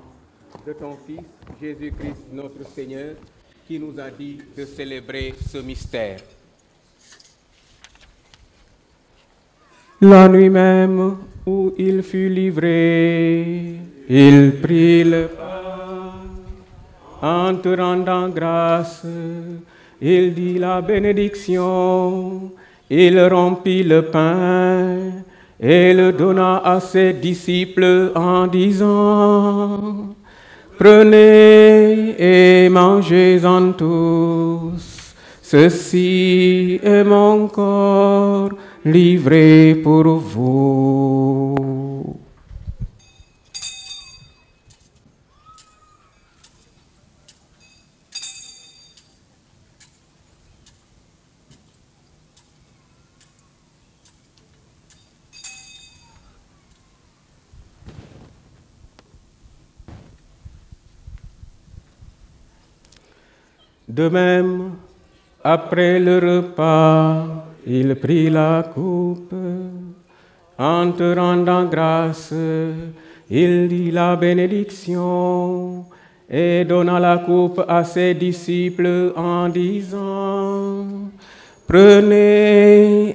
de ton Fils Jésus-Christ notre Seigneur, qui nous a dit de célébrer ce mystère. La nuit même où il fut livré, il prit le pain. En te rendant grâce, il dit la bénédiction. Il rompit le pain et le donna à ses disciples en disant: Prenez et mangez-en tous. Ceci est mon corps livré pour vous. De même, après le repas, il prit la coupe. En te rendant grâce, il dit la bénédiction et donna la coupe à ses disciples en disant: Prenez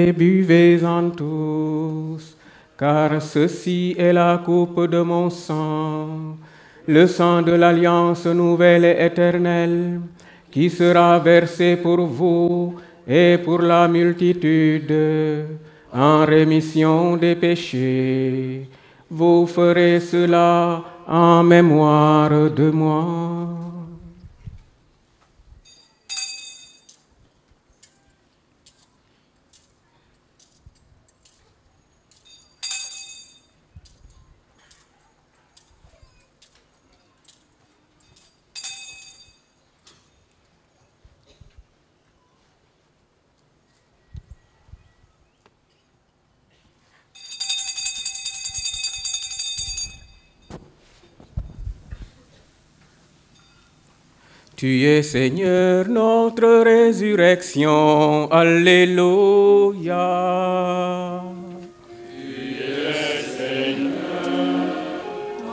et buvez-en tous, car ceci est la coupe de mon sang, le sang de l'alliance nouvelle et éternelle, qui sera versé pour vous et pour la multitude en rémission des péchés. Vous ferez cela en mémoire de moi. Tu es Seigneur, notre résurrection. Alléluia. Tu es Seigneur,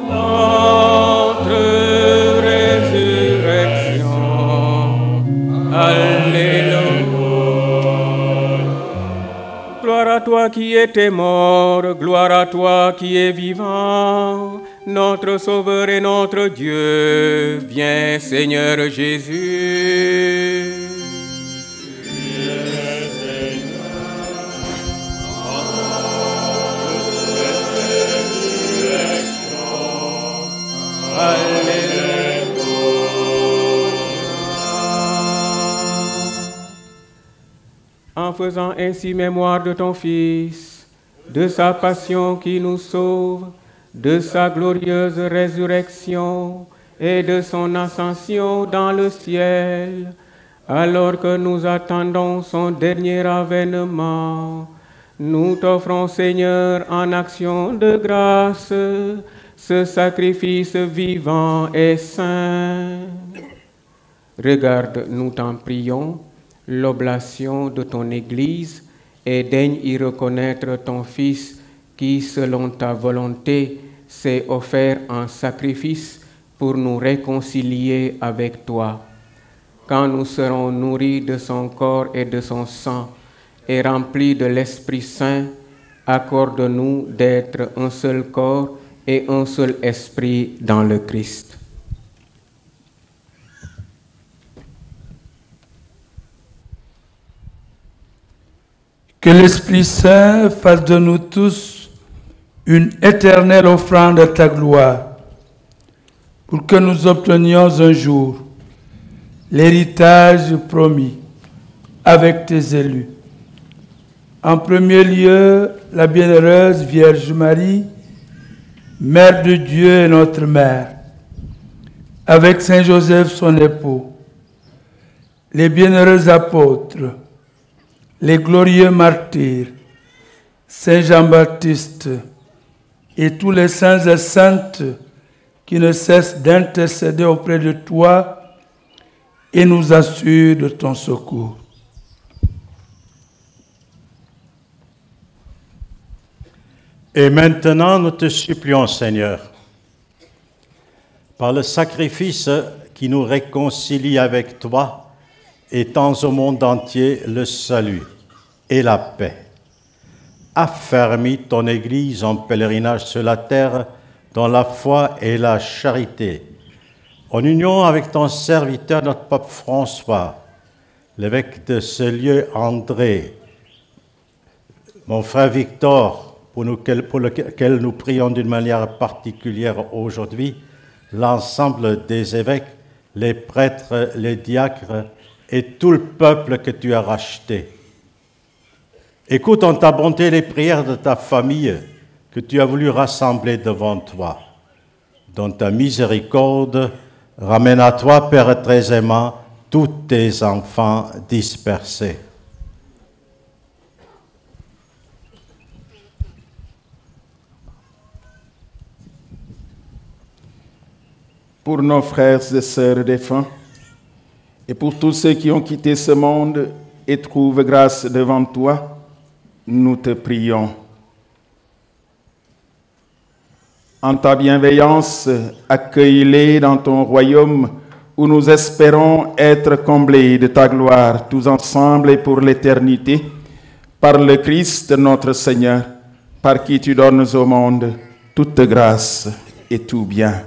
notre résurrection. Alléluia. Gloire à toi qui étais mort, gloire à toi qui es vivant. Notre Sauveur et notre Dieu, viens Seigneur Jésus. En faisant ainsi mémoire de ton Fils, de sa passion qui nous sauve, de sa glorieuse résurrection et de son ascension dans le ciel, alors que nous attendons son dernier avènement, nous t'offrons, Seigneur, en action de grâce, ce sacrifice vivant et saint. Regarde, nous t'en prions, l'oblation de ton Église et daigne y reconnaître ton Fils qui, selon ta volonté, s'est offert en sacrifice pour nous réconcilier avec toi. Quand nous serons nourris de son corps et de son sang et remplis de l'Esprit Saint, accorde-nous d'être un seul corps et un seul esprit dans le Christ. Que l'Esprit Saint fasse de nous tous une éternelle offrande à ta gloire, pour que nous obtenions un jour l'héritage promis avec tes élus. En premier lieu, la bienheureuse Vierge Marie, Mère de Dieu et notre Mère, avec Saint Joseph son époux, les bienheureux apôtres, les glorieux martyrs, Saint Jean-Baptiste et tous les saints et saintes qui ne cessent d'intercéder auprès de toi et nous assurent de ton secours. Et maintenant, nous te supplions, Seigneur, par le sacrifice qui nous réconcilie avec toi, étends au monde entier le salut et la paix. Affermis ton Église en pèlerinage sur la terre dans la foi et la charité, en union avec ton serviteur, notre pape François, l'évêque de ce lieu André, mon frère Victor, pour lequel nous prions d'une manière particulière aujourd'hui, l'ensemble des évêques, les prêtres, les diacres et tout le peuple que tu as racheté. Écoute en ta bonté les prières de ta famille que tu as voulu rassembler devant toi. Dans ta miséricorde, ramène à toi, Père très aimant, tous tes enfants dispersés. Pour nos frères et sœurs défunts, et pour tous ceux qui ont quitté ce monde et trouvent grâce devant toi, nous te prions. En ta bienveillance, accueille-les dans ton royaume où nous espérons être comblés de ta gloire, tous ensemble et pour l'éternité, par le Christ notre Seigneur, par qui tu donnes au monde toute grâce et tout bien.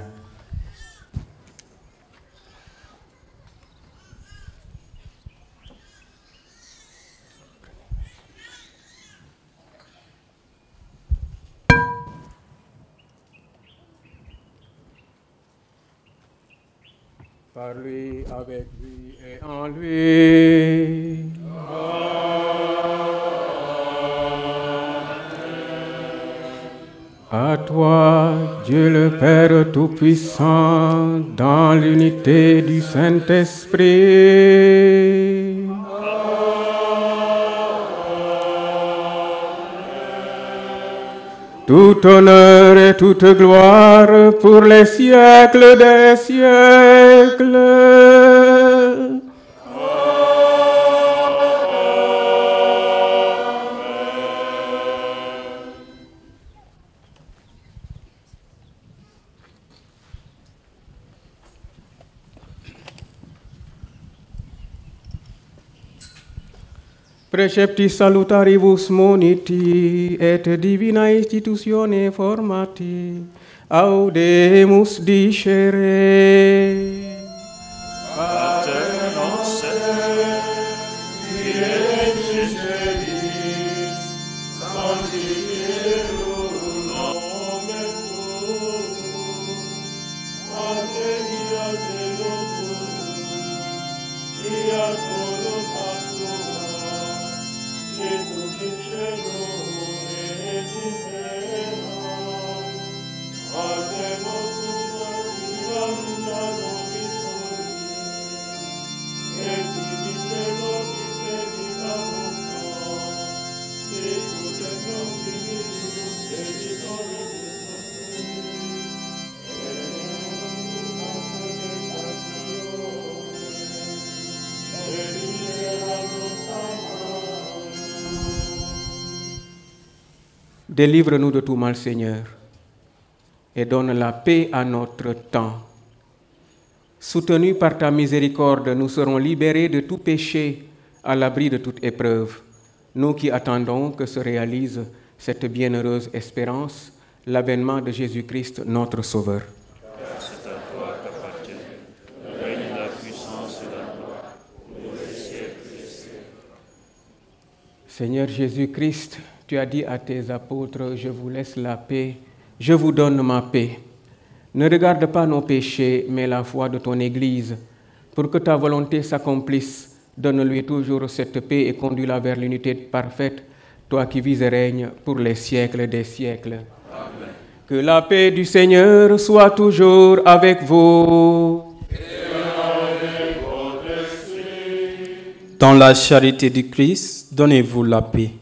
Par lui, avec lui et en lui. À toi, Dieu le Père Tout-Puissant, dans l'unité du Saint-Esprit. Tout honneur et toute gloire pour les siècles des siècles. Precepti salutaribus moniti et divina institutione formati, audemus dicere. Pater noster, qui et in celis, sanctificetur nomen tuum, adveniat regnum tuum, fiat voluntas tua, sicut in cielo et in terra. Arte nostrum quotidianum da nobis hodie, et dimitte nobis debita nostra, sicut et nos dimittibus debitoribus nostri, et non nos tentationes, et libera nos a malo. Délivre-nous de tout mal, Seigneur, et donne la paix à notre temps. Soutenus par ta miséricorde, nous serons libérés de tout péché, à l'abri de toute épreuve. Nous qui attendons que se réalise cette bienheureuse espérance, l'avènement de Jésus-Christ, notre Sauveur. Car c'est à toi qu'appartient le règne, la puissance et la gloire pour les siècles des siècles. Seigneur Jésus-Christ, tu as dit à tes apôtres, je vous laisse la paix, je vous donne ma paix. Ne regarde pas nos péchés, mais la foi de ton Église. Pour que ta volonté s'accomplisse, donne-lui toujours cette paix et conduis-la vers l'unité parfaite, toi qui vis et règnes pour les siècles des siècles. Amen. Que la paix du Seigneur soit toujours avec vous. Et avec votre esprit. Dans la charité du Christ, donnez-vous la paix.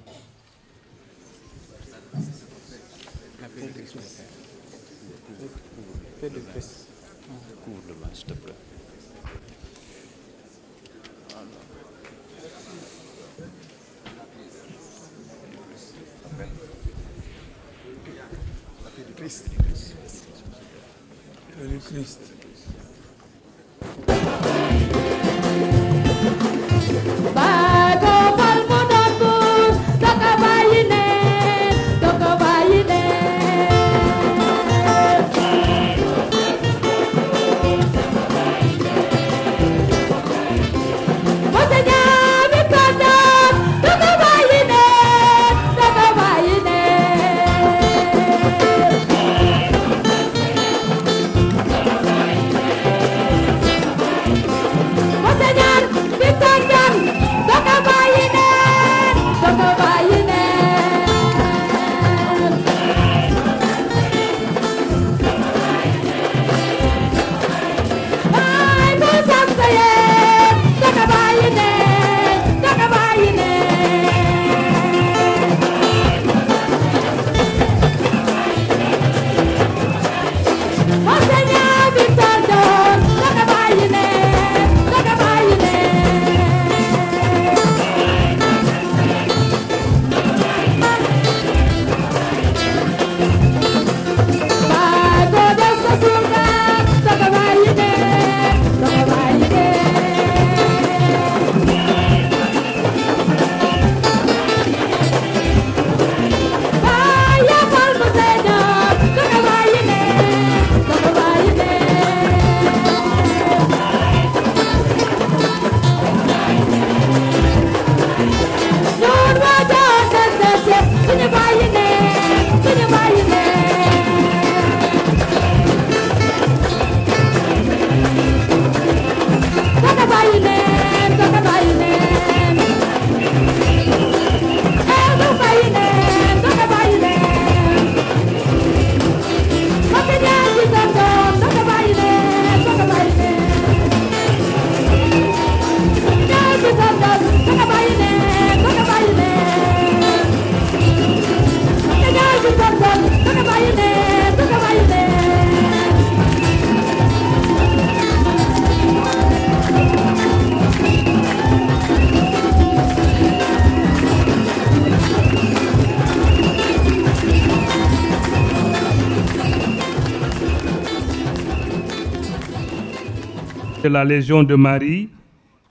De la Légion de Marie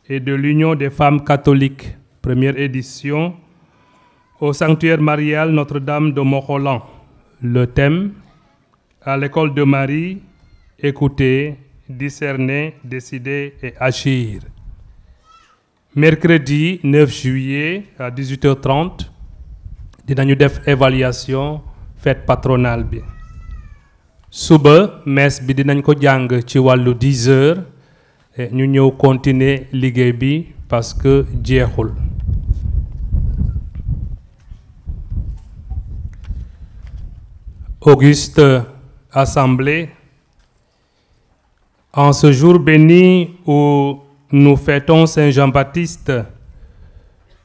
et de l'Union des femmes catholiques, première édition, au sanctuaire marial Notre-Dame de Mont-Roland. Le thème, à l'école de Marie, écouter, discerner, décider et agir. Mercredi 9 juillet à 18h30, dinañu def évaluation fête patronale bi. Suba messe bi dinañ ko jàng ci wàllu 10 heures. Ñu ñëw continuer liggéey bi parce que jeexul. Auguste Assemblée, en ce jour béni où nous fêtons Saint Jean-Baptiste,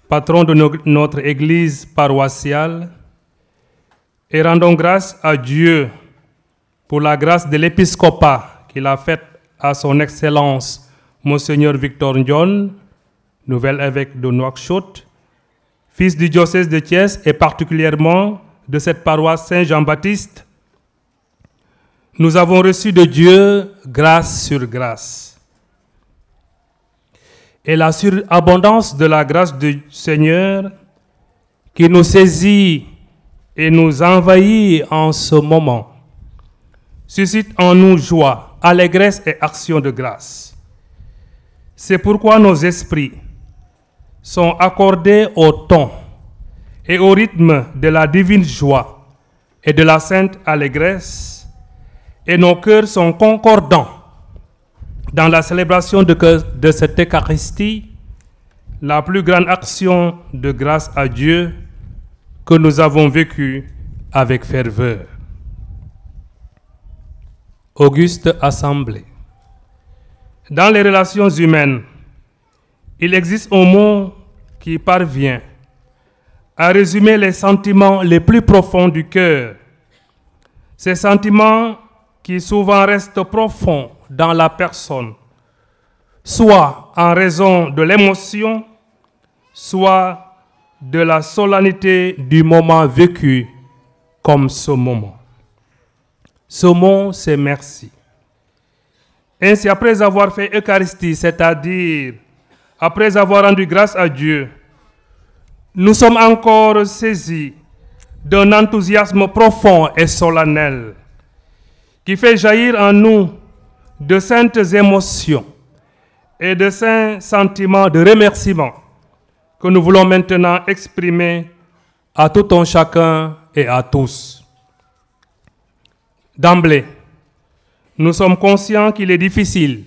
patron de notre église paroissiale, et rendons grâce à Dieu pour la grâce de l'épiscopat qu'il a faite à son Excellence Monseigneur Victor Ndione, nouvel évêque de Nouakchott, fils du diocèse de Thiès et particulièrement de cette paroisse Saint-Jean-Baptiste. Nous avons reçu de Dieu grâce sur grâce. Et la surabondance de la grâce du Seigneur qui nous saisit et nous envahit en ce moment suscite en nous joie, allégresse et action de grâce. C'est pourquoi nos esprits sont accordés au ton et au rythme de la divine joie et de la sainte allégresse, et nos cœurs sont concordants dans la célébration de cette Eucharistie, la plus grande action de grâce à Dieu que nous avons vécue avec ferveur. Auguste Assemblée. Dans les relations humaines, il existe un mot qui parvient à résumer les sentiments les plus profonds du cœur. Ces sentiments qui souvent restent profonds dans la personne, soit en raison de l'émotion, soit de la solennité du moment vécu comme ce moment. Ce mot, c'est merci. Ainsi, après avoir fait Eucharistie, c'est-à-dire après avoir rendu grâce à Dieu, nous sommes encore saisis d'un enthousiasme profond et solennel qui fait jaillir en nous de saintes émotions et de saints sentiments de remerciement que nous voulons maintenant exprimer à tout un chacun et à tous. D'emblée, nous sommes conscients qu'il est difficile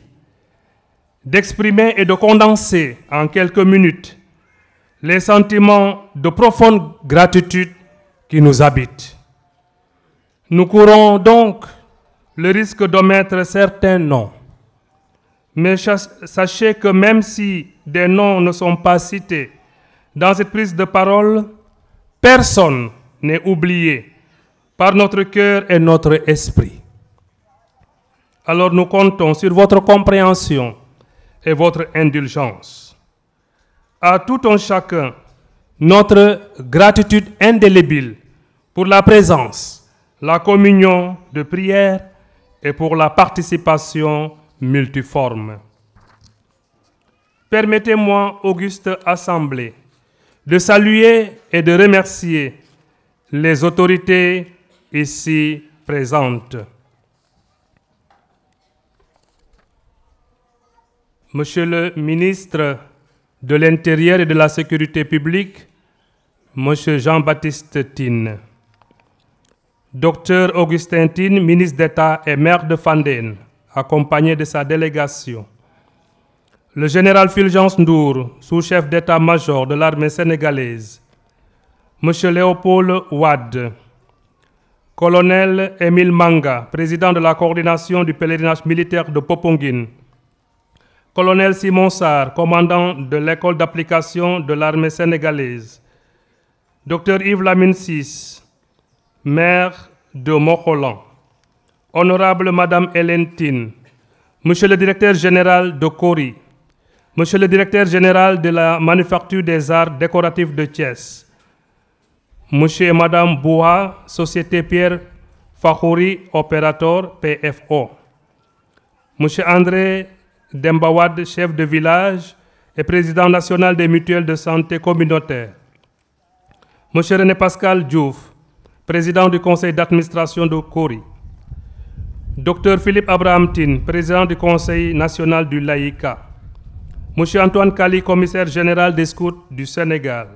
d'exprimer et de condenser en quelques minutes les sentiments de profonde gratitude qui nous habitent. Nous courons donc le risque d'omettre certains noms. Mais sachez que même si des noms ne sont pas cités dans cette prise de parole, personne n'est oublié par notre cœur et notre esprit. Alors nous comptons sur votre compréhension et votre indulgence. À tout un chacun, notre gratitude indélébile pour la présence, la communion de prière et pour la participation multiforme. Permettez-moi, auguste assemblée, de saluer et de remercier les autorités ici présentes. Monsieur le ministre de l'Intérieur et de la Sécurité publique, Monsieur Jean-Baptiste Tine. Docteur Augustin Tine, ministre d'État et maire de Fandène, accompagné de sa délégation. Le général Fulgence Ndour, sous-chef d'état-major de l'armée sénégalaise. Monsieur Léopold Wade. Colonel Émile Manga, président de la coordination du pèlerinage militaire de Popenguine. Colonel Simon Sarr, commandant de l'école d'application de l'armée sénégalaise. Dr Yves Lamine Sis, maire de Mokolan. Honorable Madame Hélène Tine, Monsieur le directeur général de Cori, Monsieur le directeur général de la Manufacture des Arts Décoratifs de Thiès, Monsieur et Madame Boua, Société Pierre Fakhouri, opérateur PFO, Monsieur André Dembawad, chef de village et président national des mutuelles de santé communautaire, Monsieur René Pascal Diouf, président du conseil d'administration de Cori, Dr Philippe Abraham Tine, président du conseil national du Laïka, Monsieur Antoine Kali, commissaire général des scouts du Sénégal,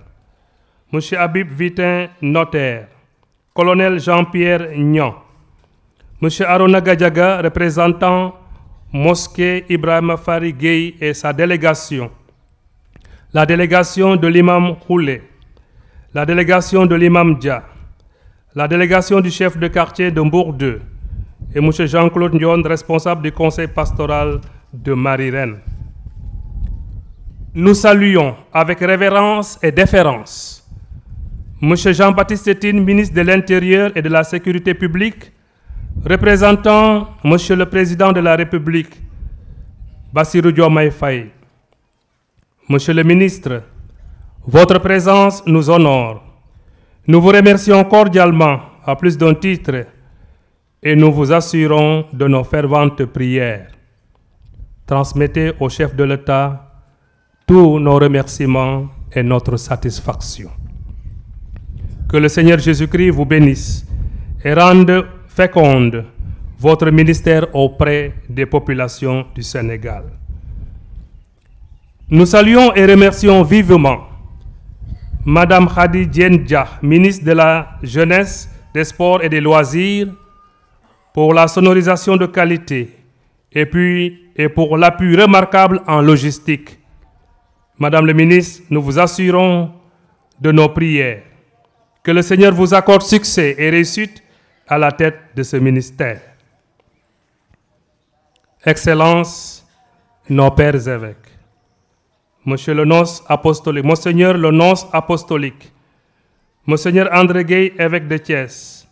Monsieur Habib Vitin, notaire, Colonel Jean-Pierre Nyan, Monsieur Arona Gadjaga, représentant Mosquée Ibrahim Fari Gueye et sa délégation, la délégation de l'imam Houlé, la délégation de l'imam Dia, la délégation du chef de quartier de Mbour 2 et M. Jean-Claude Ndion, responsable du conseil pastoral de Marie-Reine. Nous saluons avec révérence et déférence M. Jean-Baptiste Tine, ministre de l'Intérieur et de la Sécurité publique, représentant M. le Président de la République, Bassirou Diomaye Faye. Monsieur le ministre, votre présence nous honore. Nous vous remercions cordialement à plus d'un titre et nous vous assurons de nos ferventes prières. Transmettez au chef de l'État tous nos remerciements et notre satisfaction. Que le Seigneur Jésus-Christ vous bénisse et rende féconde votre ministère auprès des populations du Sénégal. Nous saluons et remercions vivement Madame Khady Diène Dia, ministre de la Jeunesse, des Sports et des Loisirs, pour la sonorisation de qualité et pour l'appui remarquable en logistique. Madame le ministre, nous vous assurons de nos prières. Que le Seigneur vous accorde succès et réussite à la tête de ce ministère. Excellences, nos pères évêques, Monsieur le nonce apostolique, Monseigneur le nonce apostolique, Monseigneur André Gueye, évêque de Thiès,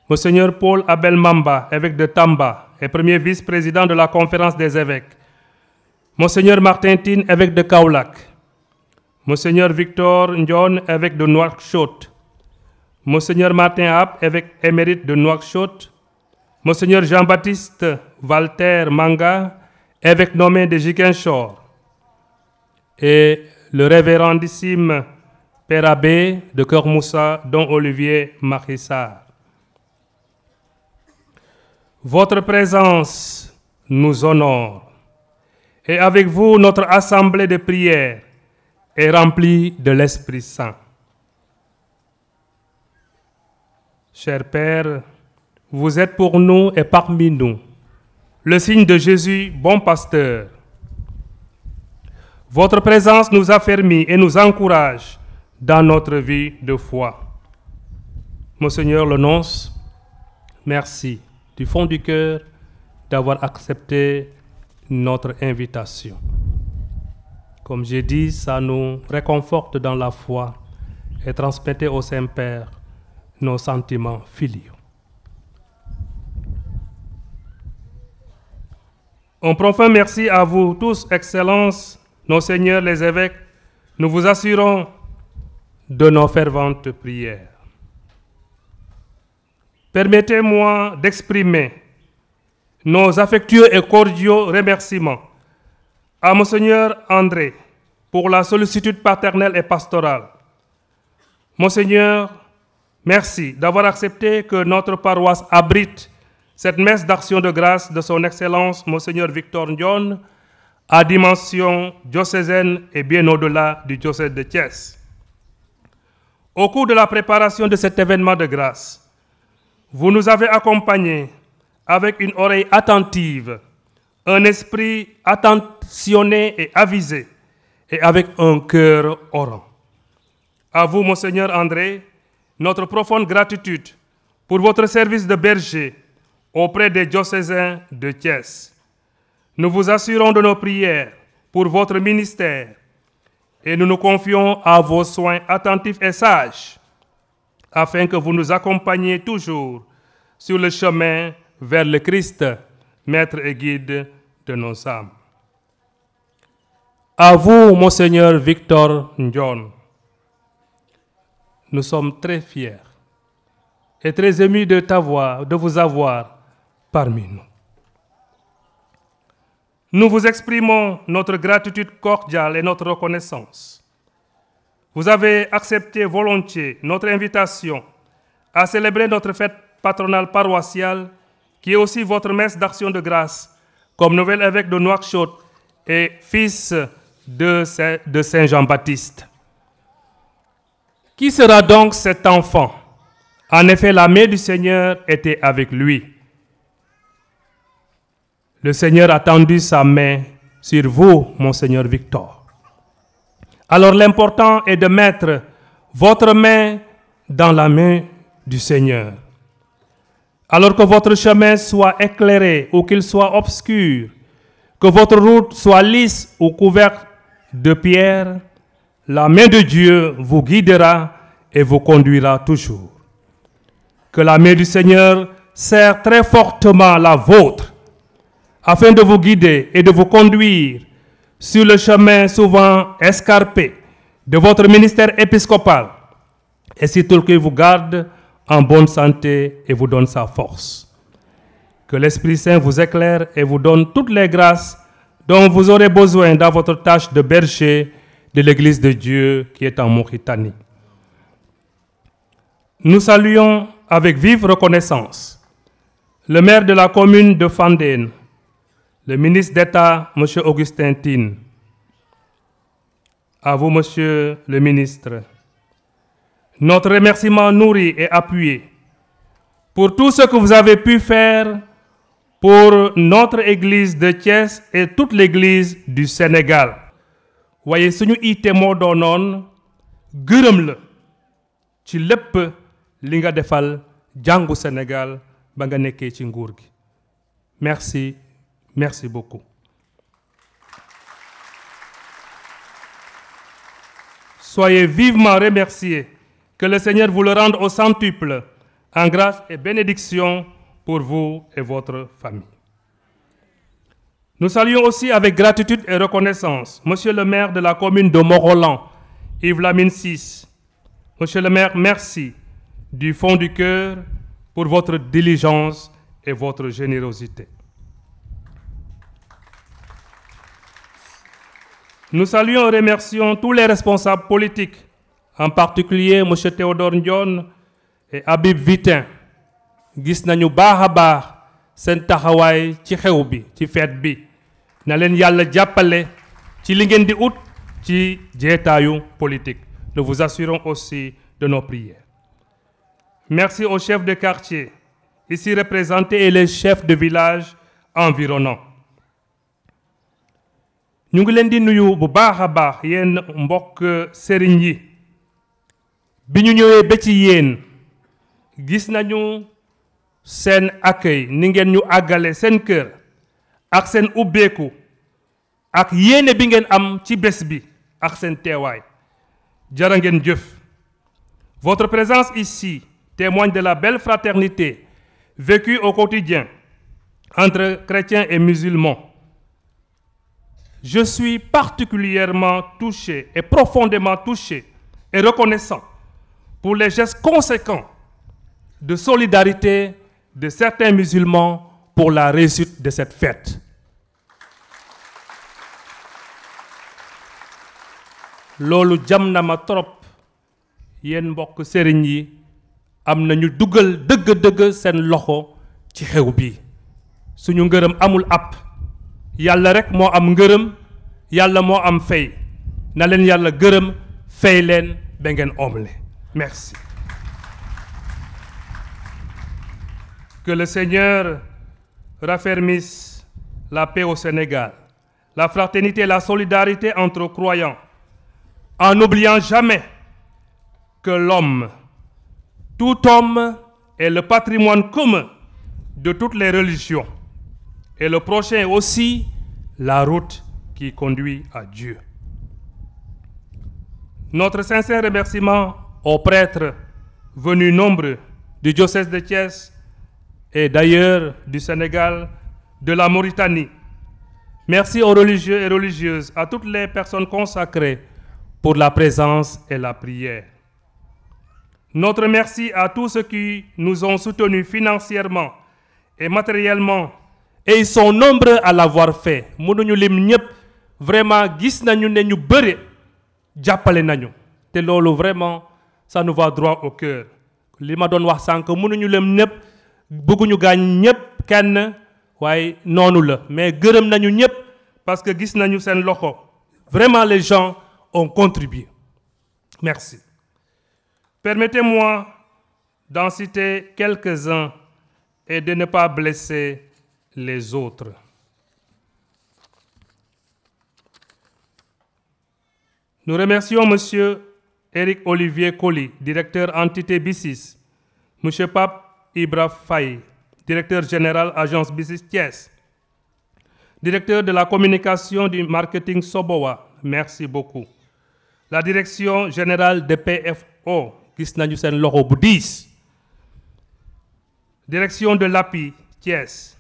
Monseigneur Paul Abel Mamba, évêque de Tamba et premier vice-président de la conférence des évêques, Monseigneur Martin Tine, évêque de Kaolack, Monseigneur Victor Ndion, évêque de Nouakchott, Monseigneur Martin App, évêque émérite de Nouakchott, Monseigneur Jean-Baptiste Walter Manga, évêque nommé de Ziguinchor, et le révérendissime Père Abbé de Keur Moussa, Don Olivier Marissard. Votre présence nous honore, et avec vous, notre assemblée de prière est remplie de l'Esprit Saint. Cher Père, vous êtes pour nous et parmi nous le signe de Jésus, bon pasteur. Votre présence nous affermit et nous encourage dans notre vie de foi. Monseigneur le nonce, merci du fond du cœur d'avoir accepté notre invitation. Comme j'ai dit, ça nous réconforte dans la foi et transmettez au Saint-Père nos sentiments filiaux. Un profond merci à vous tous, Excellences, nos seigneurs les évêques. Nous vous assurons de nos ferventes prières. Permettez-moi d'exprimer nos affectueux et cordiaux remerciements à Monseigneur André pour la sollicitude paternelle et pastorale. Monseigneur, merci d'avoir accepté que notre paroisse abrite cette messe d'action de grâce de son Excellence Monseigneur Victor Ndion à dimension diocésaine et bien au-delà du diocèse de Thiès. Au cours de la préparation de cet événement de grâce, vous nous avez accompagnés avec une oreille attentive, un esprit attentionné et avisé, et avec un cœur orant. À vous, Monseigneur André, notre profonde gratitude pour votre service de berger auprès des diocésains de Thiès. Nous vous assurons de nos prières pour votre ministère et nous nous confions à vos soins attentifs et sages afin que vous nous accompagniez toujours sur le chemin vers le Christ, Maître et guide de nos âmes. À vous, Monseigneur Victor Ndion, nous sommes très fiers et très émus de vous avoir parmi nous. Nous vous exprimons notre gratitude cordiale et notre reconnaissance. Vous avez accepté volontiers notre invitation à célébrer notre fête patronale paroissiale, qui est aussi votre messe d'action de grâce, comme nouvel évêque de Nouakchott et fils de Saint Jean-Baptiste. Qui sera donc cet enfant? En effet, la main du Seigneur était avec lui. Le Seigneur a tendu sa main sur vous, Monseigneur Victor. Alors l'important est de mettre votre main dans la main du Seigneur. Alors que votre chemin soit éclairé ou qu'il soit obscur, que votre route soit lisse ou couverte de pierres, la main de Dieu vous guidera et vous conduira toujours. Que la main du Seigneur serre très fortement la vôtre, afin de vous guider et de vous conduire sur le chemin souvent escarpé de votre ministère épiscopal, et surtout qu'il vous garde en bonne santé et vous donne sa force. Que l'Esprit Saint vous éclaire et vous donne toutes les grâces dont vous aurez besoin dans votre tâche de berger de l'Église de Dieu qui est en Mauritanie. Nous saluons avec vive reconnaissance le maire de la commune de Fandène, le ministre d'État, M. Augustin Tine. À vous, Monsieur le ministre. Notre remerciement nourri et appuyé pour tout ce que vous avez pu faire pour notre Église de Thiès et toute l'Église du Sénégal. Voyez, suñu ité mo doonoon gërëm la ci lépp li nga defal jàngu Sénégal ba nga nekkee ci nguur gi. Merci. Merci beaucoup. Soyez vivement remerciés. Que le Seigneur vous le rende au centuple, en grâce et bénédiction pour vous et votre famille. Nous saluons aussi avec gratitude et reconnaissance Monsieur le maire de la commune de Morolan, Yves Lamine VI. Monsieur le maire, merci du fond du cœur pour votre diligence et votre générosité. Nous saluons et remercions tous les responsables politiques, en particulier M. Théodore Ndion et Habib Vitin. Gis nañu baax a baax seen taxawaay ci xew bi ci fête bi na leen Yàlla jàppale ci li ngeen di ut ci jeetaayu politique. Nous vous assurons aussi de nos prières. Merci aux chefs de quartier ici représentés et les chefs de village environnants. Ñu ngi leen di nuyu bu baax a baax yéen mbokk sëriñ yi bi ñu ñëwee ba ci yéen gis nañu seen accueil ni ngeen ñu àggale seen kër ak seen ubbeeku ak yéene bi ngeen am ci bés bi ak seen teewaay jërë ngeen jëf. Votre présence ici témoigne de la belle fraternité vécue au quotidien entre chrétiens et musulmans. Je suis particulièrement touché et profondément touché et reconnaissant pour les gestes conséquents de solidarité de certains musulmans pour la réussite de cette fête. Loolu jam na ma trop yéen mbokk sëriñ yi am na ñu dugal dëgg-dëgg seen loxo ci xew bi suñu ngërëm amul app Yàlla rek moo am ngërëm Yàlla moo am fay na leen Yàlla gërëm fay leen ba ngeen omle. Merci. Que le Seigneur raffermisse la paix au Sénégal, la fraternité et la solidarité entre croyants, en n'oubliant jamais que l'homme, tout homme est le patrimoine commun de toutes les religions. Et le prochain est aussi la route qui conduit à Dieu. Notre sincère remerciement aux prêtres venus nombreux du diocèse de Thiès et d'ailleurs du Sénégal, de la Mauritanie. Merci aux religieux et religieuses, à toutes les personnes consacrées pour la présence et la prière. Notre merci à tous ceux qui nous ont soutenus financièrement et matériellement, et ils sont nombreux à l'avoir fait. Mënuñu lim ñëpp vraiment gis nañu ne ñu bëri jàppale nañu te loolu vraiment ça nous va droit au cœur. Li ma doon wax sànq mënuñu lim ñëpp bëgguñu gaañ ñëpp kenn waaye noonu la mais gërëm nañu ñëpp parce que gis nañu seen loxo. Vraiment les gens ont contribué. Merci. Permettez-moi d'en citer quelques-uns et de ne pas blesser les autres. Nous remercions M. Éric Olivier Colli, directeur entité BICIS, M. Pape Ibra Faye, directeur général agence BICIS Thiès, directeur de la communication du marketing Sobowa, merci beaucoup. La direction générale de PFO, gis nañu seen loxo bu diis. Direction de l'API Thiès,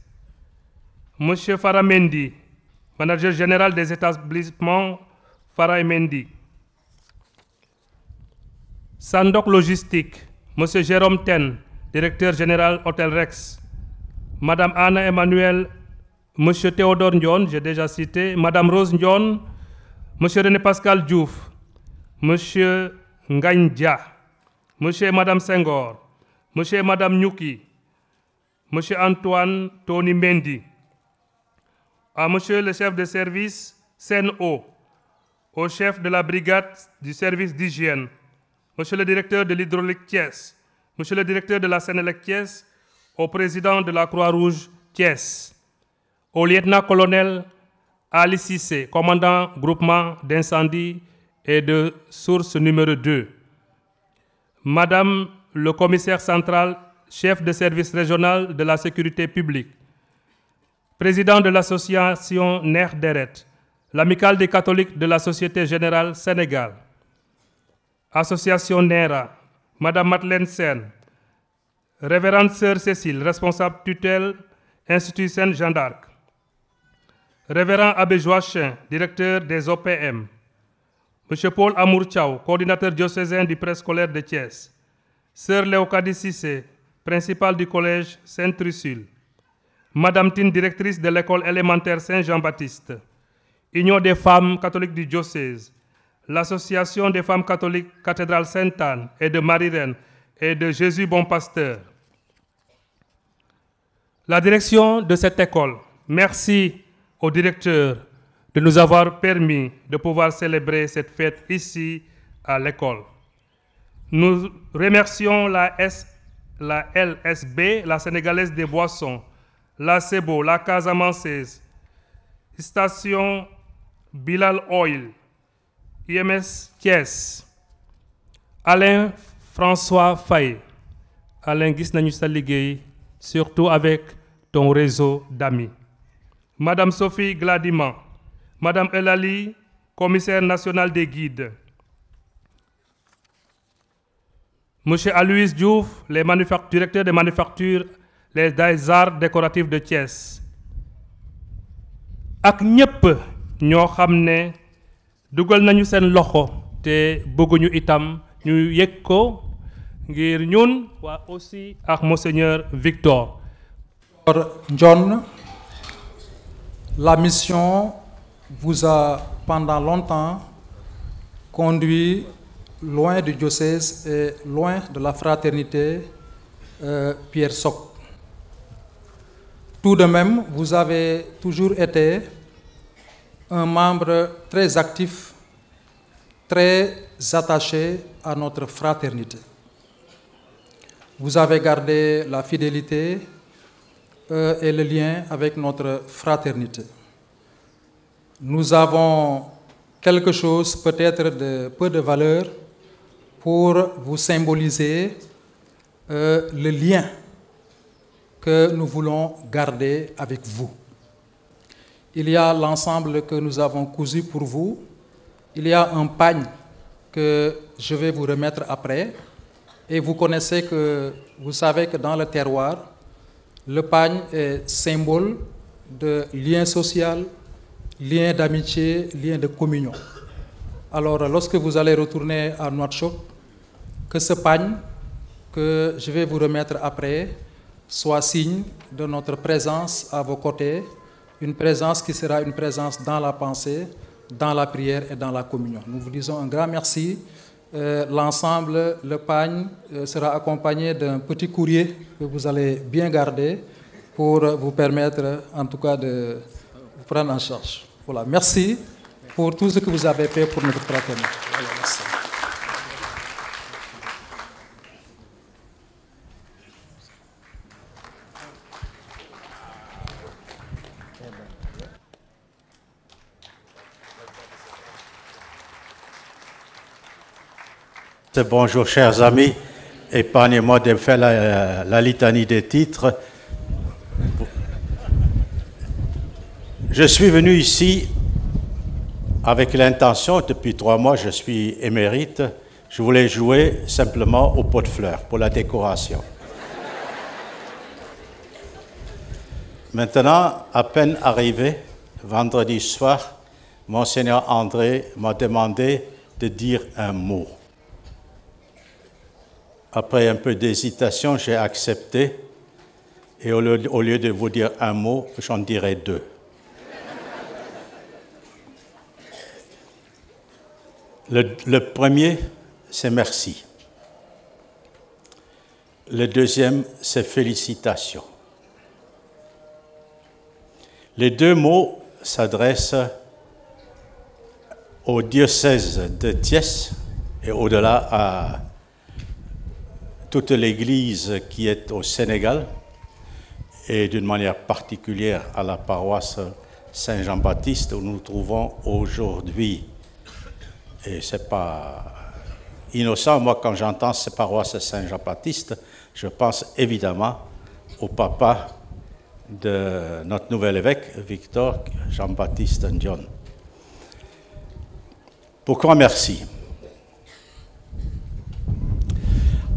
M. Farah Mendy, manager général des établissements Farah Mendy. Sandok Logistique, M. Jérôme Ten, directeur général Hôtel Rex. Madame Anna Emmanuel, M. Théodore Ndion, j'ai déjà cité. Madame Rose Ndion, M. René Pascal Diouf, M. Ngagne Dia, M. et Madame Senghor, M. et Madame Nyuki, M. Antoine Tony Mendy, à M. le chef de service CNO, au chef de la brigade du service d'hygiène, M. le directeur de l'hydraulique Thiès, M. le directeur de la Sénélec Thiès, au président de la Croix-Rouge Thiès, au lieutenant-colonel Ali Sissé, commandant groupement d'incendie et de source numéro 2, Madame le commissaire central, chef de service régional de la sécurité publique, président de l'association Ner Deret, l'amicale des catholiques de la Société Générale Sénégal, Association NERA, Madame Madeleine Sen, Révérende Sœur Cécile, responsable tutelle, Institut Sainte-Jeanne d'Arc, Révérend Abbé Joachim, directeur des OPM, Monsieur Paul Amour Tchao, coordinateur diocésain du préscolaire de Thiès, Sœur Léocadie Cissé, principale du collège Sainte-Ursule, Madame Tine, directrice de l'école élémentaire Saint-Jean-Baptiste, Union des femmes catholiques du diocèse, l'Association des femmes catholiques Cathédrale Sainte-Anne et de Marie-Reine et de Jésus Bon Pasteur. La direction de cette école, merci au directeur de nous avoir permis de pouvoir célébrer cette fête ici à l'école. Nous remercions la LSB, la Sénégalaise des Boissons, la CEBO, la Casamançaise, Station Bilal Oil, IMS Thiès, Alain François Faye. Alain, gis nañu sa liggéey, surtout avec ton réseau d'amis. Madame Sophie Gladiman, Madame Elali, commissaire national des guides. Monsieur Aloïs Diouf, directeur des manufactures, des arts décoratifs de Thiès. Ak ñëpp ñoo xam ne dugal nañu seen loxo te bëgguñu itam ñu yëg ko ngir ñun waa aussi ak Monseigneur Victor. John, la mission vous a pendant longtemps conduit loin du diocèse et loin de la fraternité Pierre Soc. Tout de même, vous avez toujours été un membre très actif, très attaché à notre fraternité. Vous avez gardé la fidélité et le lien avec notre fraternité. Nous avons quelque chose peut-être de peu de valeur pour vous symboliser le lien que nous voulons garder avec vous. Il y a l'ensemble que nous avons cousu pour vous. Il y a un pagne que je vais vous remettre après. Et vous connaissez que, vous savez que dans le terroir, le pagne est symbole de lien social, lien d'amitié, lien de communion. Alors, lorsque vous allez retourner à Nouakchott, que ce pagne que je vais vous remettre après soit signe de notre présence à vos côtés, une présence qui sera une présence dans la pensée, dans la prière et dans la communion. Nous vous disons un grand merci. L'ensemble, le pagne, sera accompagné d'un petit courrier que vous allez bien garder pour vous permettre, en tout cas, de vous prendre en charge. Voilà, merci pour tout ce que vous avez fait pour notre fraternité. Voilà, merci. Bonjour chers amis, épargnez-moi de faire la litanie des titres. Je suis venu ici avec l'intention, depuis 3 mois je suis émérite, je voulais jouer simplement au pot de fleurs pour la décoration. Maintenant, à peine arrivé, vendredi soir, Monseigneur André m'a demandé de dire un mot. Après un peu d'hésitation, j'ai accepté et au lieu de vous dire un mot, j'en dirai 2. Le premier, c'est merci. Le deuxième, c'est félicitations. Les 2 mots s'adressent au diocèse de Thiès et au-delà à toute l'Église qui est au Sénégal et d'une manière particulière à la paroisse Saint-Jean-Baptiste où nous nous trouvons aujourd'hui. Et ce n'est pas innocent, moi quand j'entends cette paroisse Saint-Jean-Baptiste, je pense évidemment au papa de notre nouvel évêque, Victor Jean-Baptiste Ndion. Pourquoi merci?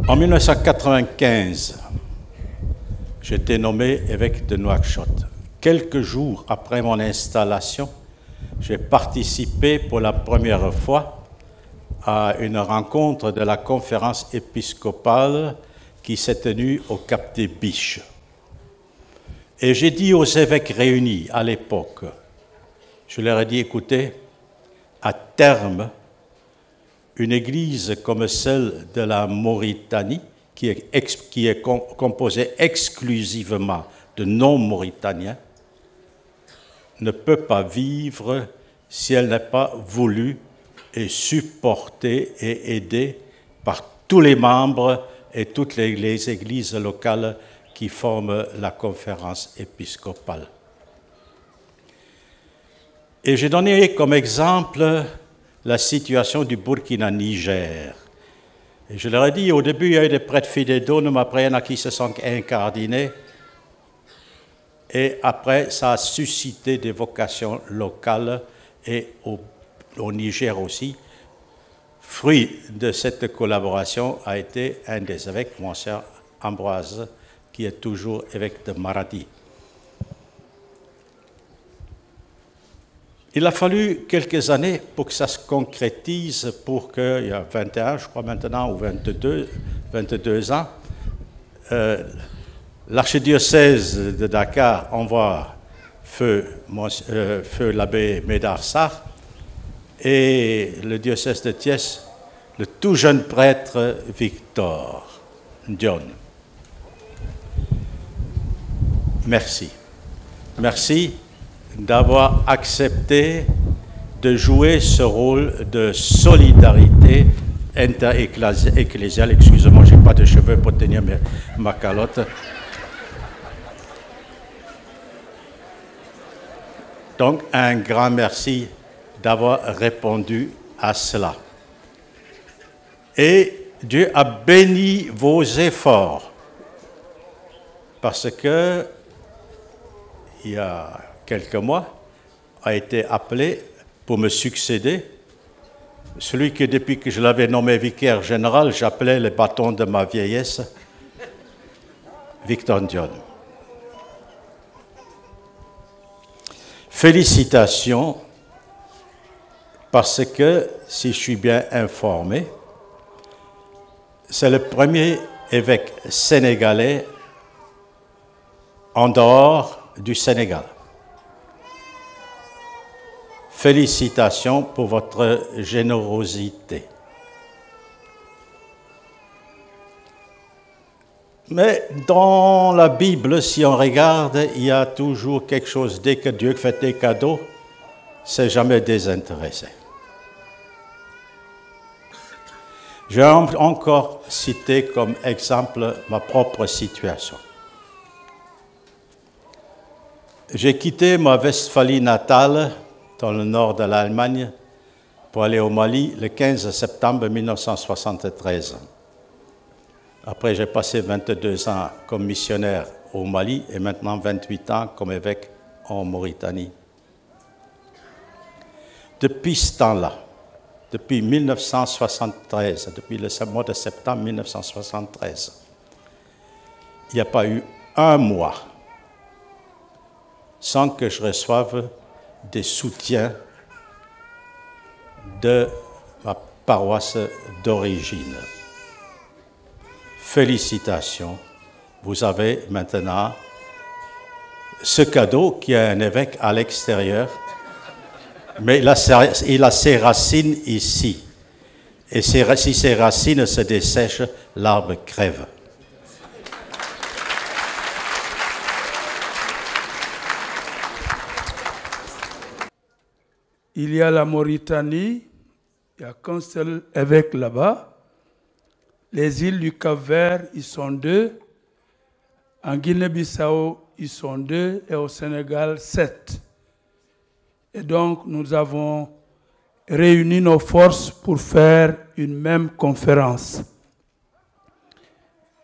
En 1995, j'étais nommé évêque de Nouakchott. Quelques jours après mon installation, j'ai participé pour la première fois à une rencontre de la conférence épiscopale qui s'est tenue au Cap des Biches. Et j'ai dit aux évêques réunis à l'époque, je leur ai dit, écoutez, à terme, une église comme celle de la Mauritanie, qui est composée exclusivement de non-mauritaniens, ne peut pas vivre si elle n'est pas voulue et supportée et aidée par tous les membres et toutes les églises locales qui forment la conférence épiscopale. Et j'ai donné comme exemple la situation du Burkina-Niger. Et je leur ai dit, au début, il y a eu des prêtres fidéles, mais après, il y en a qui se sont incardinés. Et après, ça a suscité des vocations locales et au Niger aussi. Fruit de cette collaboration a été un des évêques, Monseigneur Ambroise, qui est toujours évêque de Maradi. Il a fallu quelques années pour que ça se concrétise, pour qu'il y a 21, je crois maintenant, ou 22 ans, l'archidiocèse de Dakar envoie feu l'abbé Médard Sarr et le diocèse de Thiès, le tout jeune prêtre Victor Ndion. Merci. Merci d'avoir accepté de jouer ce rôle de solidarité inter-ecclésiale. Excusez-moi, je n'ai pas de cheveux pour tenir ma calotte. Donc, un grand merci d'avoir répondu à cela. Et Dieu a béni vos efforts, parce que il y a quelques mois, a été appelé pour me succéder, celui que depuis que je l'avais nommé vicaire général, j'appelais le bâton de ma vieillesse, Victor Ndion. Félicitations, parce que, si je suis bien informé, c'est le premier évêque sénégalais en dehors du Sénégal. Félicitations pour votre générosité. Mais dans la Bible, si on regarde, il y a toujours quelque chose. Dès que Dieu fait des cadeaux, c'est jamais désintéressé. Je vais encore citer comme exemple ma propre situation. J'ai quitté ma Westphalie natale, dans le nord de l'Allemagne, pour aller au Mali le 15 septembre 1973. Après, j'ai passé 22 ans comme missionnaire au Mali et maintenant 28 ans comme évêque en Mauritanie. Depuis ce temps-là, depuis 1973, depuis le mois de septembre 1973, il n'y a pas eu un mois sans que je reçoive des soutiens de ma paroisse d'origine. Félicitations, vous avez maintenant ce cadeau qui est un évêque à l'extérieur, mais il a ses racines ici. Et si ses racines se dessèchent, l'arbre crève. Il y a la Mauritanie, il n'y a qu'un seul évêque là-bas. Les îles du Cap-Vert, ils sont 2. En Guinée-Bissau, ils sont 2. Et au Sénégal, 7. Et donc, nous avons réuni nos forces pour faire une même conférence.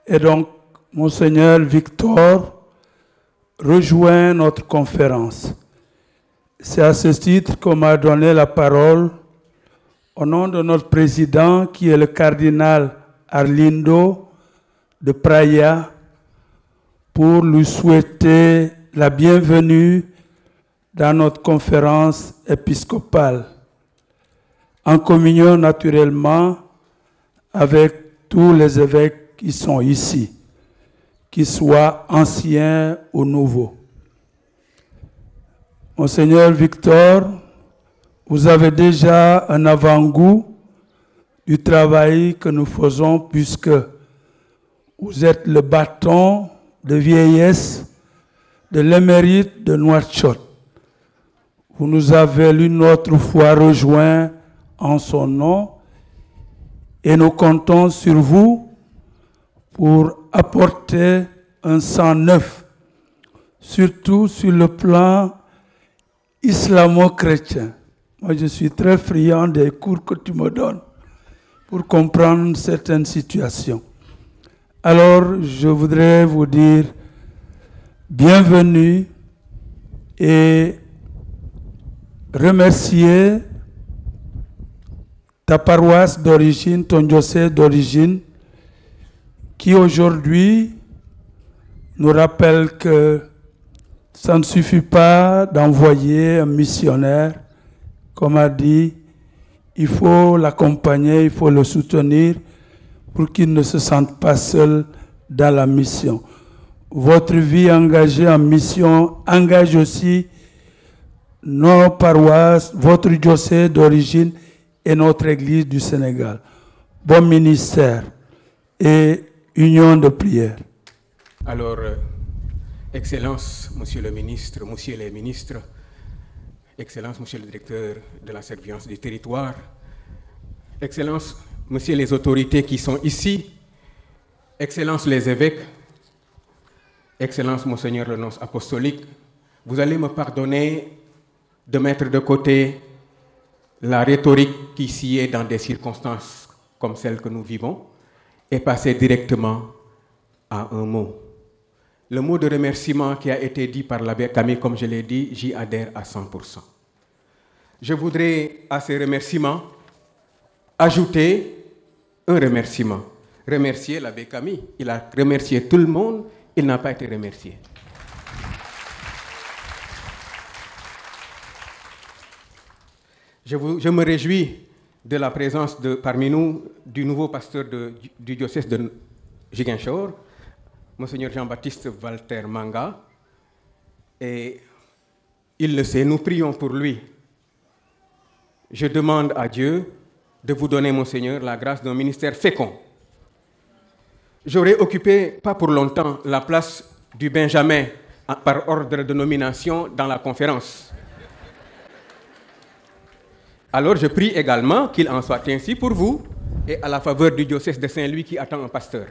Et donc, Monseigneur Victor rejoint notre conférence. C'est à ce titre qu'on m'a donné la parole au nom de notre président, qui est le cardinal Arlindo de Praia pour lui souhaiter la bienvenue dans notre conférence épiscopale, en communion naturellement avec tous les évêques qui sont ici, qu'ils soient anciens ou nouveaux. Monseigneur Victor, vous avez déjà un avant-goût du travail que nous faisons puisque vous êtes le bâton de vieillesse de l'émérite de Nouakchott. Vous nous avez une autre fois rejoints en son nom et nous comptons sur vous pour apporter un sang neuf, surtout sur le plan islamo-chrétien. Moi, je suis très friand des cours que tu me donnes pour comprendre certaines situations. Alors, je voudrais vous dire bienvenue et remercier ta paroisse d'origine, ton diocèse d'origine, qui aujourd'hui nous rappelle que ça ne suffit pas d'envoyer un missionnaire. Comme a dit, il faut l'accompagner, il faut le soutenir pour qu'il ne se sente pas seul dans la mission. Votre vie engagée en mission engage aussi nos paroisses, votre diocèse d'origine et notre Église du Sénégal. Bon ministère et union de prière. Alors, Excellence, Monsieur le ministre, Monsieur les ministres, Excellence, Monsieur le directeur de la surveillance du territoire, Excellence, Monsieur les autorités qui sont ici, Excellence les évêques, Excellence, Monseigneur le nonce apostolique, vous allez me pardonner de mettre de côté la rhétorique qui s'y est dans des circonstances comme celles que nous vivons et passer directement à un mot. Le mot de remerciement qui a été dit par l'abbé Camille, comme je l'ai dit, j'y adhère à 100%. Je voudrais à ces remerciements ajouter un remerciement. Remercier l'abbé Camille. Il a remercié tout le monde, il n'a pas été remercié. Je me réjouis de la présence parmi nous du nouveau pasteur du diocèse de Ziguinchor, Monseigneur Jean-Baptiste Walter Manga, et il le sait, nous prions pour lui. Je demande à Dieu de vous donner, Monseigneur, la grâce d'un ministère fécond. J'aurais occupé, pas pour longtemps, la place du Benjamin par ordre de nomination dans la conférence. Alors je prie également qu'il en soit ainsi pour vous et à la faveur du diocèse de Saint-Louis qui attend un pasteur.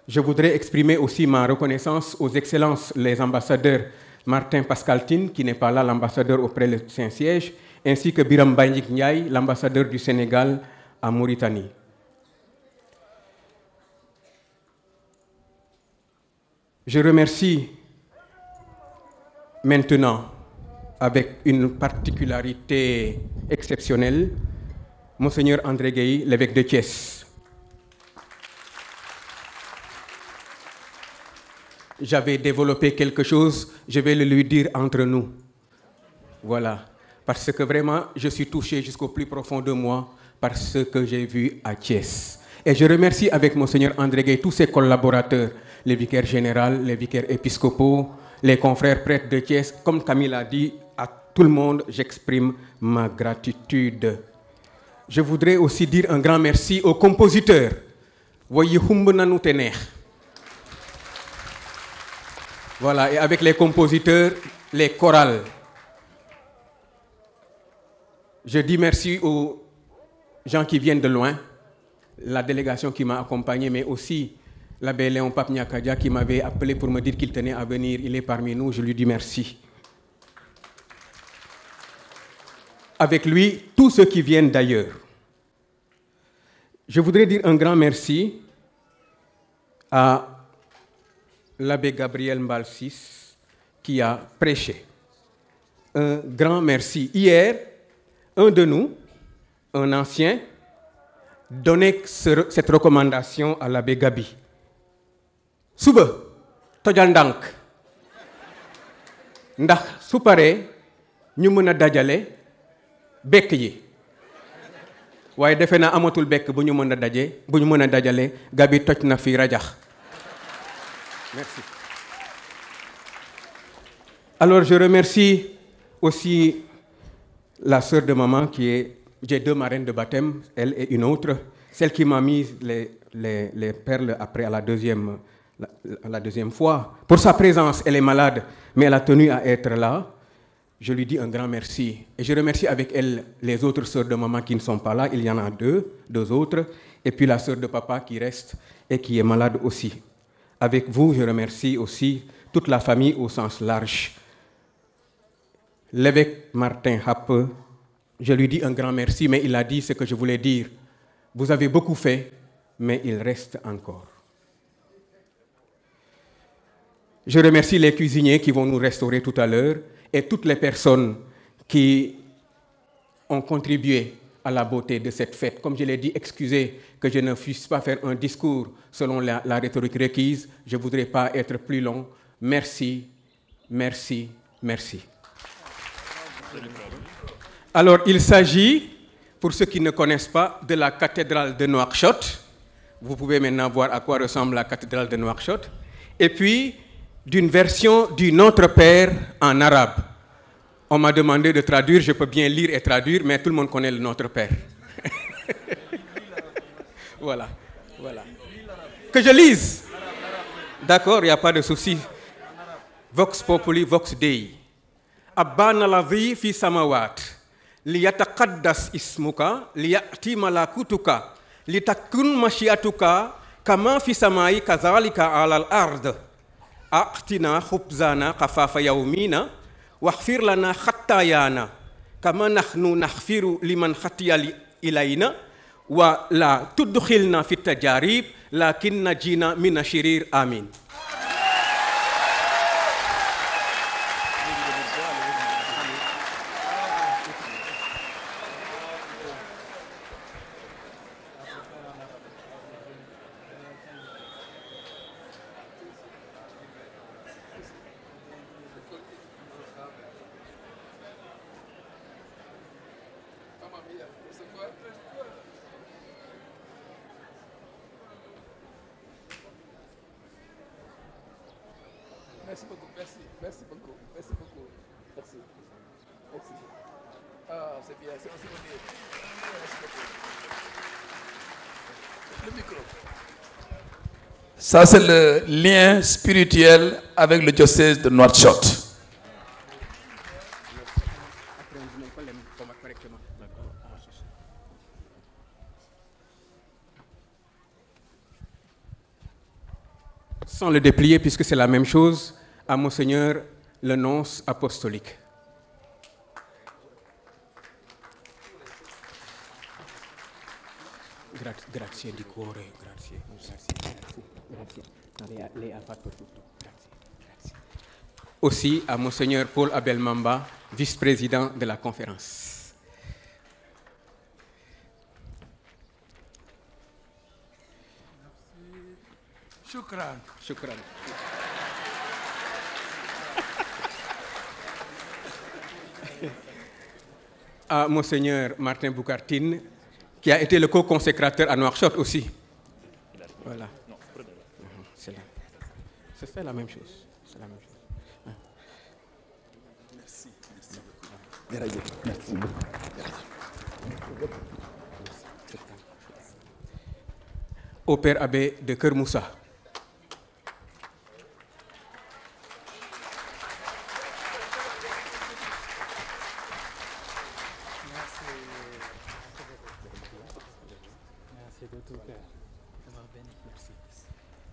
Je voudrais exprimer aussi ma reconnaissance aux excellences, les ambassadeurs Martin Pascaltine, qui n'est pas là, l'ambassadeur auprès du Saint-Siège, ainsi que Biram Bandik Ndiaye, l'ambassadeur du Sénégal à Mauritanie. Je remercie maintenant, avec une particularité exceptionnelle, Monseigneur André Gueye, l'évêque de Thiès. J'avais développé quelque chose, je vais le lui dire entre nous. Voilà. Parce que vraiment, je suis touché jusqu'au plus profond de moi par ce que j'ai vu à Thiès. Et je remercie avec Monseigneur André Gueye tous ses collaborateurs, les vicaires généraux, les vicaires épiscopaux, les confrères prêtres de Thiès. Comme Camille a dit, à tout le monde, j'exprime ma gratitude. Je voudrais aussi dire un grand merci aux compositeurs. Voilà, et avec les compositeurs, les chorales. Je dis merci aux gens qui viennent de loin, la délégation qui m'a accompagné, mais aussi l'abbé Léon Pape Nyakadia qui m'avait appelé pour me dire qu'il tenait à venir. Il est parmi nous, je lui dis merci. Avec lui, tous ceux qui viennent d'ailleurs. Je voudrais dire un grand merci à l'abbé Gabriel Mbalsis qui a prêché. Un grand merci. Hier, un de nous un ancien, donner cette recommandation à l'abbé Gabi. Suba, tojal ndank. Ndax su paree ñu mën a dajale bekk yi. Waaye defe naa amatul bekk bu ñu mën a dajale Gabi toj na fi rajax. Merci. Alors je remercie aussi la sœur de maman qui est, j'ai 2 marraines de baptême, elle et une autre, celle qui m'a mis les perles après à la deuxième fois. Pour sa présence, elle est malade, mais elle a tenu à être là. Je lui dis un grand merci. Et je remercie avec elle les autres sœurs de maman qui ne sont pas là. Il y en a deux autres. Et puis la sœur de papa qui reste et qui est malade aussi. Avec vous, je remercie aussi toute la famille au sens large. L'évêque Martin Happe, je lui dis un grand merci, mais il a dit ce que je voulais dire. Vous avez beaucoup fait, mais il reste encore. Je remercie les cuisiniers qui vont nous restaurer tout à l'heure et toutes les personnes qui ont contribué à la beauté de cette fête. Comme je l'ai dit, excusez que je ne puisse pas faire un discours selon la rhétorique requise. Je ne voudrais pas être plus long. Merci, merci, merci. Alors, il s'agit, pour ceux qui ne connaissent pas, de la cathédrale de Nouakchott. Vous pouvez maintenant voir à quoi ressemble la cathédrale de Nouakchott. Et puis, d'une version du Notre Père en arabe. On m'a demandé de traduire, je peux bien lire et traduire, mais tout le monde connaît le Notre Père. Voilà, voilà. Que je lise? D'accord, il n'y a pas de souci. Vox populi, vox dei. Abbana ladhi fi samawat. Liyataqaddas ismuka, liyati malakutuka, litakun mashiatuka, kama fi samai kazalika alal ard. Aqtina khubzana qafafa yawmina, waghfir lana khattayana, kama nahnu naghfiru liman khatiya ilayna, wa la tudkhilna fit tajarib, lakin najina mina shirir. Amin. Merci beaucoup, merci beaucoup, merci beaucoup, merci. Ah, c'est bien, c'est aussi bon. Merci beaucoup. Le micro. Ça, c'est le lien spirituel avec le diocèse de Nouakchott. Sans le déplier, puisque c'est la même chose, à Monseigneur le nonce apostolique. Grazie di cuore, grazie. Aussi à Monseigneur Paul Abel Mamba, vice-président de la conférence. Shukran. Shukran. À Monseigneur Martin Boukartine, qui a été le co-consécrateur à Nouakchott aussi. Voilà. C'est là. C'est la même chose. C'est la même chose. Merci. Merci beaucoup. Au Père Abbé de Kermoussa.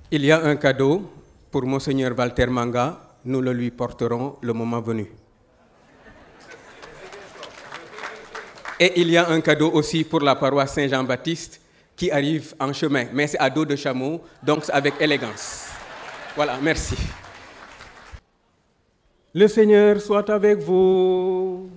Il y a un cadeau pour Monseigneur Walter Manga. Nous le lui porterons le moment venu. Et il y a un cadeau aussi pour la paroisse Saint-Jean-Baptiste qui arrive en chemin. Mais c'est à dos de chameau, donc c'est avec élégance. Voilà, merci. Le Seigneur soit avec vous.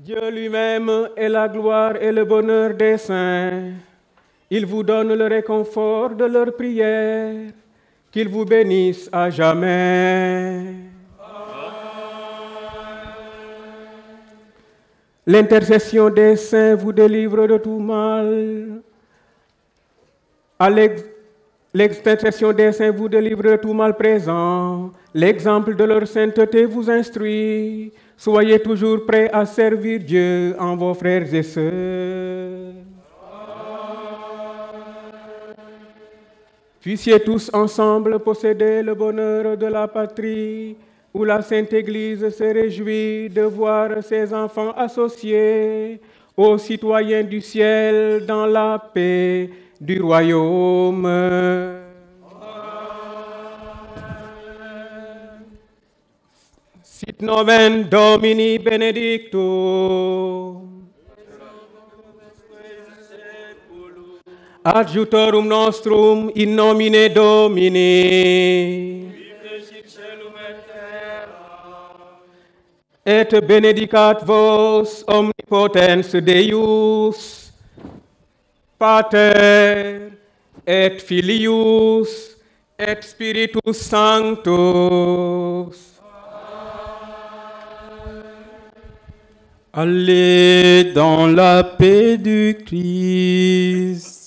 Dieu lui-même est la gloire et le bonheur des saints. Il vous donne le réconfort de leurs prières. Qu'il vous bénisse à jamais. L'intercession des saints vous délivre de tout mal. L'intercession des saints vous délivre de tout mal présent. L'exemple de leur sainteté vous instruit. Soyez toujours prêts à servir Dieu en vos frères et sœurs. Puissiez tous ensemble posséder le bonheur de la patrie, où la Sainte Église se réjouit de voir ses enfants associés aux citoyens du ciel dans la paix du royaume. Sit nomen Domini benedictum. Adjutorum nostrum in nomine Domini. Et benedicat vos omnipotens Deus, Pater, et Filius, et Spiritus Sanctus. Allez dans la paix du Christ.